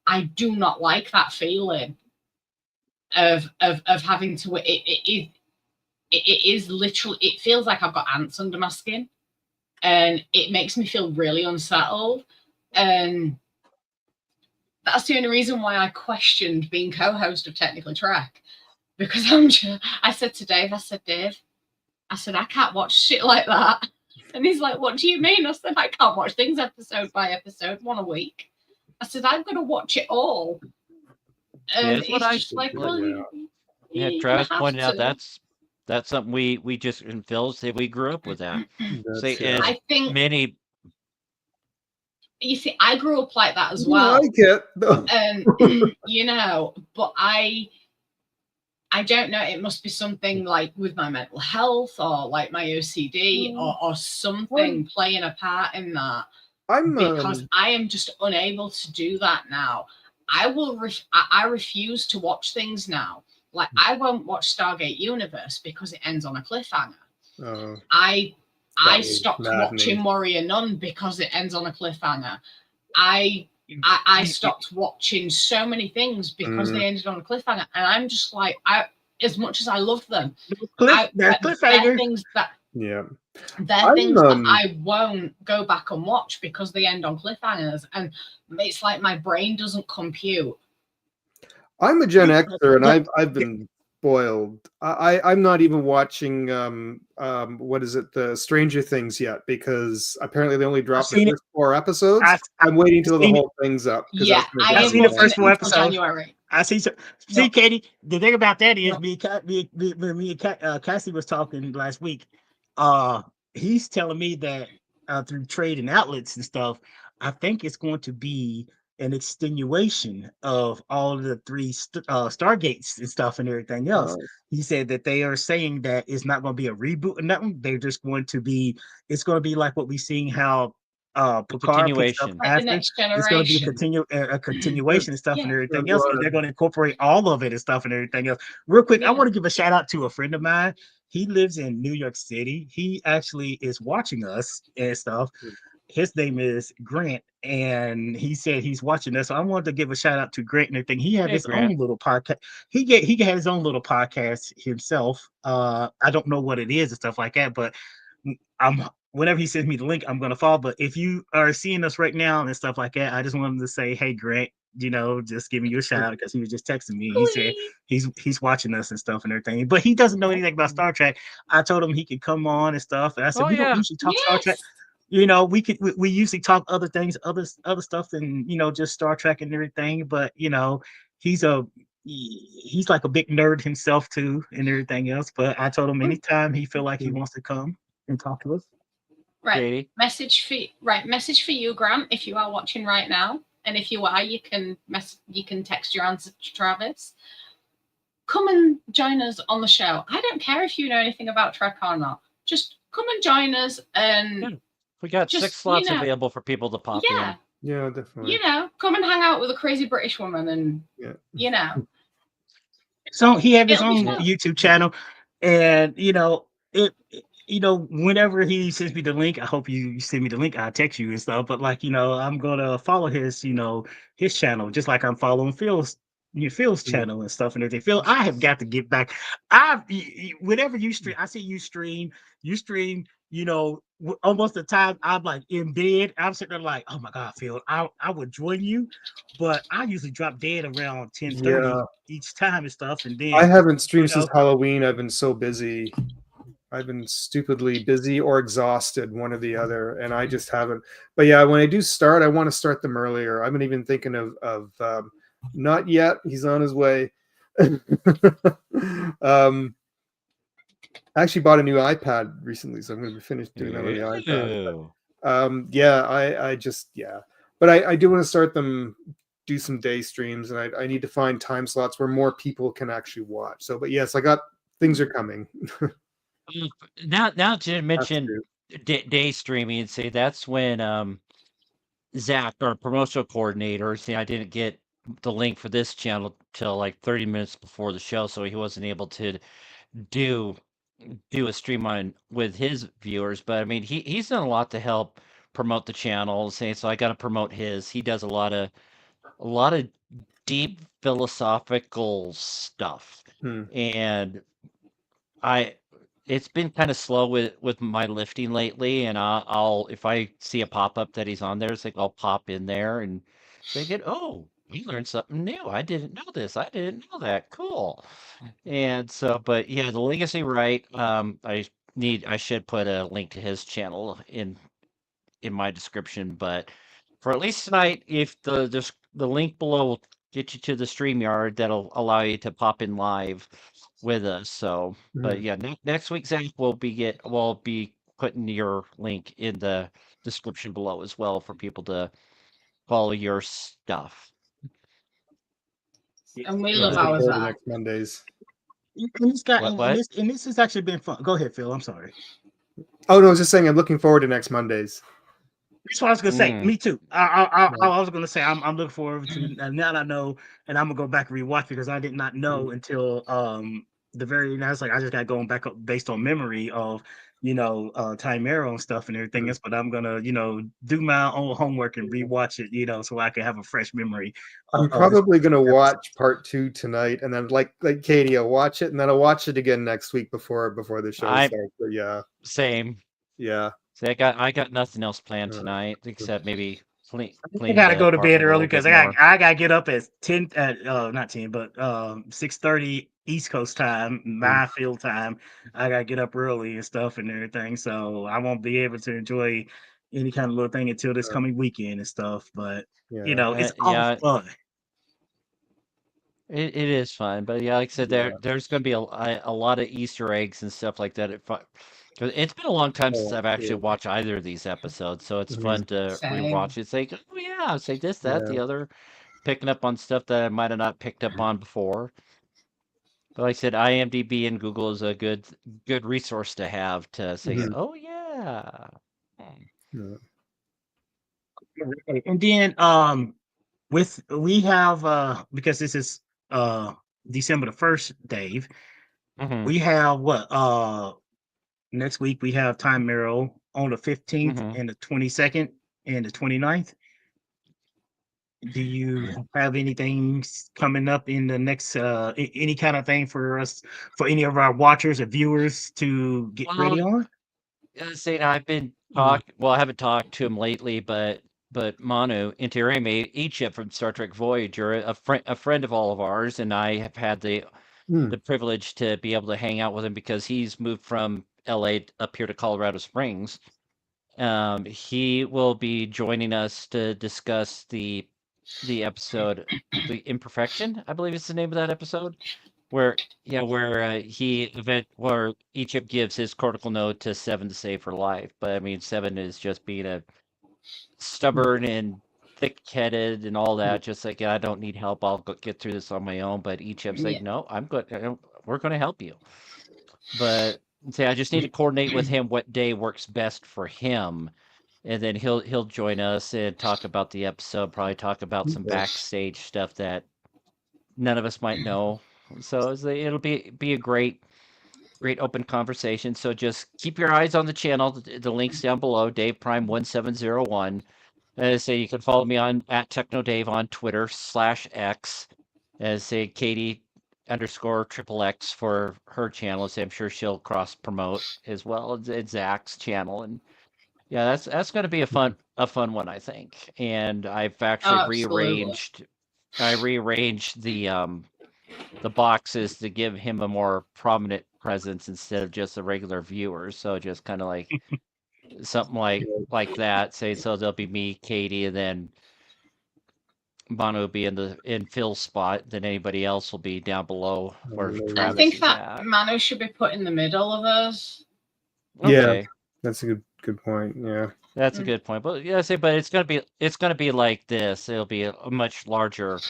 I do not like that feeling of having to. It is literally. It feels like I've got ants under my skin, and it makes me feel really unsettled. And that's the only reason why I questioned being co-host of Technically Trek, because I said to Dave, Dave, I said, I can't watch shit like that. And he's like, what do you mean? I said, I can't watch things episode by episode, one a week. I said, I've got to watch it all. And that's what he's I just like, said. well, Yeah, you're Travis gonna have pointed out to. that's something we just in Phil say we grew up with that. Say I think many. you see, I grew up like that as I well. like it. You know, but I don't know. It must be something like with my mental health or like my OCD or something playing a part in that. Because I am just unable to do that now. I will. I refuse to watch things now. Like I won't watch Stargate Universe because it ends on a cliffhanger. I stopped watching Warrior Nun because it ends on a cliffhanger. I stopped watching so many things because they ended on a cliffhanger, and I'm just like, as much as I love them, they're things that they're things that I won't go back and watch because they end on cliffhangers, and it's like my brain doesn't compute. I'm a Gen Xer, and I've been spoiled. I'm not even watching what is it, the Stranger Things yet, because apparently they only dropped the first 4 episodes. I'm waiting till the whole thing's up. Yeah, I've seen the first 4 episodes. January. I see. See, Katie, the thing about that is me and Cassie was talking last week. He's telling me that through trade and outlets and stuff, I think it's going to be an extenuation of all the 3 Stargates and stuff and everything else. He said that they are saying that it's not going to be a reboot or nothing. They're just going to be. It's going to be like what we seen how Picard picks up like after. the Next Generation. It's going to be a continuation and stuff and everything else. And they're going to incorporate all of it and stuff and everything else. Real quick, I want to give a shout out to a friend of mine. He lives in New York City. He actually is watching us and stuff. His name is Grant, and he said he's watching us. So I wanted to give a shout out to Grant and everything. He had his own little podcast. He had his own little podcast himself. I don't know what it is and stuff like that, but whenever he sends me the link, I'm gonna follow. But if you are seeing us right now and stuff like that, I just wanted to say, hey Grant, just giving you a shout out because he was just texting me. He said he's watching us and stuff and everything, but he doesn't know anything about Star Trek. I told him he could come on and stuff, and I said we don't usually talk Star Trek. We usually talk other things, other stuff than just Star Trek and everything. But he's like a big nerd himself too and everything else. But I told him anytime he feel like he wants to come and talk to us. Right. Message for you, Grant, if you are watching right now. And if you are, you can text your answer to Travis. come and join us on the show. I don't care if you know anything about Trek or not. Just come and join us, and we got just, 6 slots available for people to pop in. Yeah, definitely. Come and hang out with a crazy British woman, and So he have his It'll be own fun. YouTube channel, and whenever he sends me the link, I hope you send me the link. I'll text you and stuff. But I'm gonna follow his his channel, just like I'm following Phil's channel and stuff and everything. Phil, I have got to get back. Whenever you stream, I see you stream. Almost the time I'm like in bed, I'm sitting there like, oh my God, Phil, I would join you, but I usually drop dead around 10:30 each time and stuff. And then I haven't streamed since Halloween. I've been so busy. I've been stupidly busy or exhausted, one or the other, and I just haven't. But yeah, when I do start, I want to start them earlier. I've been even thinking of not yet. He's on his way. I actually bought a new iPad recently, so I'm going to finish doing that on the iPad. But I do want to start them, do some day streams, and I need to find time slots where more people can actually watch. So, but yes, things are coming. Now to mention day streaming, and say that's when Zach, our promotional coordinator, I didn't get the link for this channel till like 30 minutes before the show, so he wasn't able to do a stream on with his viewers. But I mean, he's done a lot to help promote the channel. So I got to promote his. He does a lot of deep philosophical stuff, and it's been kind of slow with my lifting lately, and I'll if I see a pop-up that he's on there, it's like I'll pop in there and say, we learned something new. I didn't know this. I didn't know that. Cool. And so, but yeah, the Legacy Right, I should put a link to his channel in my description, but for at least tonight, if the link below will get you to the StreamYard, that'll allow you to pop in live with us. So, but yeah, next week, Zach, we'll be putting your link in the description below as well for people to follow your stuff. And we love ours next Mondays. And this has actually been fun. Go ahead, Phil. I'm sorry. Oh no, I was just saying I'm looking forward to next Mondays. That's what I was gonna say. Me too. I was gonna say I'm looking forward to now that I know, and I'm gonna go back and rewatch because I did not know until the very last. Like I just got going back up based on memory of Time Arrow and stuff and everything else. But I'm gonna do my own homework and rewatch it, so I can have a fresh memory. I'm probably gonna watch part 2 tonight, and then like Katie, I'll watch it, and then I'll watch it again next week before the show starts. But yeah, same. Yeah. See, I got nothing else planned tonight except maybe I gotta go to bed early because I gotta get up at 6:30 East Coast time, my field time. I gotta get up early and stuff and everything, so I won't be able to enjoy any kind of little thing until this coming weekend and stuff. But it's all fun. It is fun, but yeah, like I said, there's going to be a lot of Easter eggs and stuff like that. It's been a long time since I've actually watched either of these episodes, so it's fun to rewatch it. It's like, oh yeah, it's like this, that, the other, picking up on stuff that I might have not picked up on before. But like I said, IMDb and Google is a good resource to have to say, oh yeah. And then we have because this is December the 1st, Dave. We have next week we have Time Arrow on the 15th and the 22nd and the 29th. Do you have anything coming up in the next any kind of thing for us, for any of our watchers or viewers to get ready on? Saying I've been I haven't talked to him lately, but Manu Interior Egypt from Star Trek Voyager, a friend of all of ours, and I have had the privilege to be able to hang out with him because he's moved from LA up here to Colorado Springs. He will be joining us to discuss the episode, The Imperfection, I believe is the name of that episode, where Egypt gives his cortical node to Seven to save her life. But I mean, Seven is just being a stubborn and thick-headed and all that. Just like, I don't need help. I'll get through this on my own. But each episode, like, no, I'm good. We're going to help you. But say, I just need to coordinate with him what day works best for him, and then he'll join us and talk about the episode. Probably talk about some backstage stuff that none of us might know. So it'll be a great open conversation. So just keep your eyes on the channel. The link's down below. Dave Prime 1701. Say you can follow me on @TechnoDave on Twitter /X. Say Katie _XXX for her channel. So I'm sure she'll cross promote as well. It's Zach's channel, and yeah, that's going to be a fun one, I think. And I've actually rearranged the boxes to give him a more prominent presence instead of just a regular viewer. So just kind of like something like that. Say, so there'll be me, Katie, and then Bono will be in Phil's spot. Then anybody else will be down below where Travis I think is that at. Mano should be put in the middle of us. Okay. Yeah, that's a good point. Yeah, that's a good point. But yeah, but it's gonna be like this. It'll be a much larger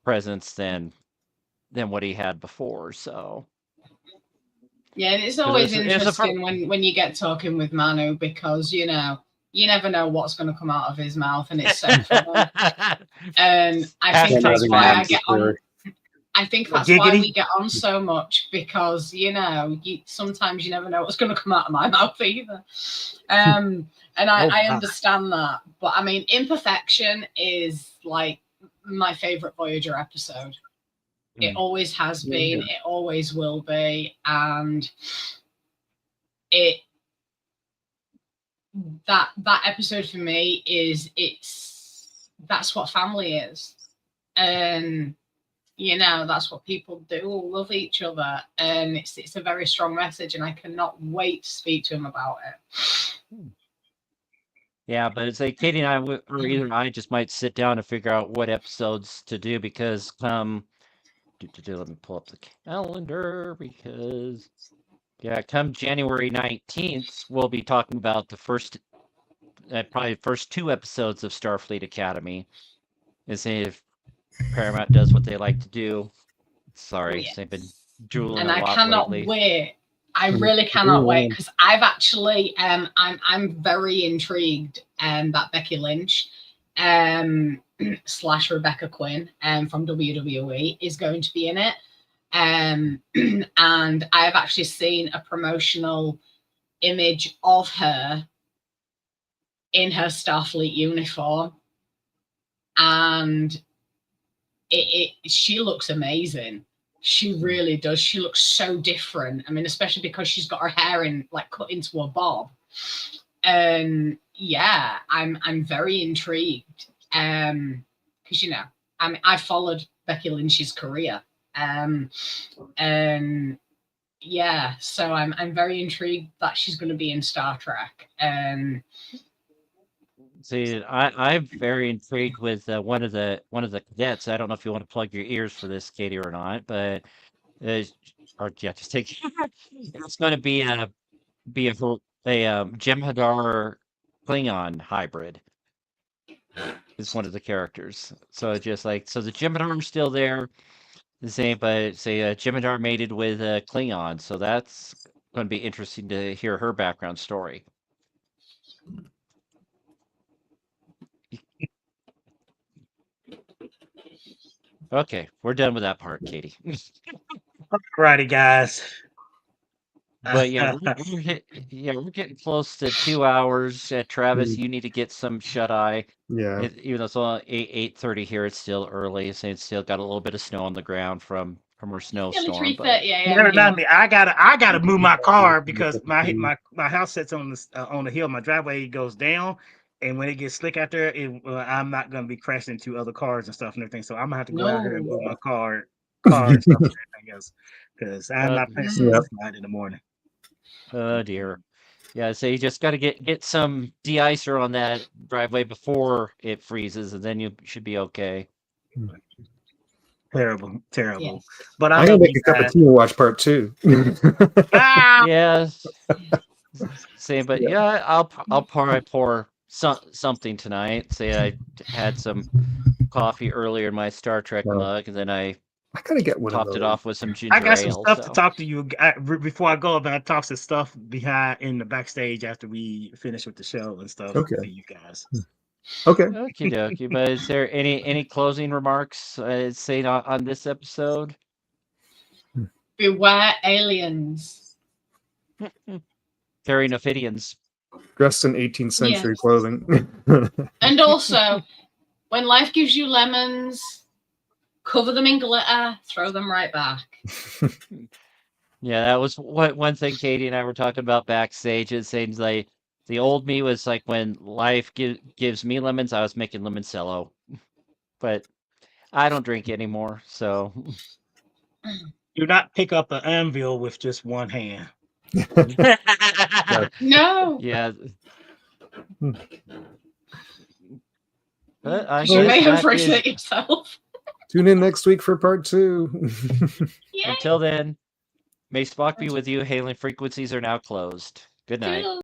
presence than what he had before. So yeah, and it's always interesting when you get talking with Manu, because you never know what's going to come out of his mouth, and it's so fun. And I think that's why I get on. I think that's why we get on so much, because sometimes you never know what's going to come out of my mouth either. And I understand that, but I mean, Imperfection is like my favorite Voyager episode. It always has been. It always will be, and that episode for me that's what family is, and that's what people do. Love each other, and it's a very strong message, and I cannot wait to speak to him about it. Yeah, but it's like Katie and I, or either I, just might sit down and figure out what episodes to do, because let me pull up the calendar, because come January 19th, we'll be talking about the probably first 2 episodes of Starfleet Academy, and see if Paramount does what they like to do. Sorry, they've been drooling and a lot I cannot lately. wait. I really cannot wait, because I've actually I'm very intrigued that Becky Lynch / Rebecca Quinn from WWE is going to be in it, and I've actually seen a promotional image of her in her Starfleet uniform, and she looks amazing. She really does. She looks so different. I mean, especially because she's got her hair cut into a bob. And yeah, I'm very intrigued. Because I followed Becky Lynch's career. And yeah, so I'm very intrigued that she's going to be in Star Trek. See, I'm very intrigued with one of the cadets. I don't know if you want to plug your ears for this, Katie, or not, but just take. It's going to be a Jem'Hadar Klingon hybrid. Is one of the characters. So just the Jem'Hadar are still there, the same, but Jem'Hadar mated with Klingon. So that's going to be interesting to hear her background story. Okay, we're done with that part, Katie. Alrighty, guys. But yeah, we're getting close to 2 hours. Travis, you need to get some shut eye. Yeah. Even though it's only 8:30 here, it's still early. So it's still got a little bit of snow on the ground from our snowstorm. 3:30 a.m. I gotta move my car, because my house sits on the hill. My driveway goes down, and when it gets slick out there, I'm not gonna be crashing into other cars and stuff and everything. So I'm gonna have to go out here and move my car and stuff and everything else, because I'm not passing this night in the morning. Oh dear. Yeah, so you just got to get some de-icer on that driveway before it freezes, and then you should be okay. Terrible. Yes. But I'm gonna make a cup of tea and watch part 2. Yes. Same, but yeah, I'll probably pour something tonight. Say I had some coffee earlier in my Star Trek mug, and then I gotta get one of topped it those. off with some ginger I got some ale. stuff to So talk to you before I go. But I talk some stuff behind in the backstage after we finish with the show and stuff Okay. for you guys. Okay. okie dokie. But is there any closing remarks say on this episode? Beware aliens. Carrying Ophidians. Dressed in 18th century Yes. clothing. And also, when life gives you lemons, cover them in glitter, throw them right back. Yeah, that was one thing Katie and I were talking about backstage. It seems like the old me was like when life gives me lemons, I was making limoncello. But I don't drink anymore, so Do not pick up an anvil with just one hand. No. yeah. But I You may guess that appreciate is, yourself. Tune in next week for part 2. Yeah. until then, may Spock be with you. Hailing frequencies are now closed. Good night. Toodles.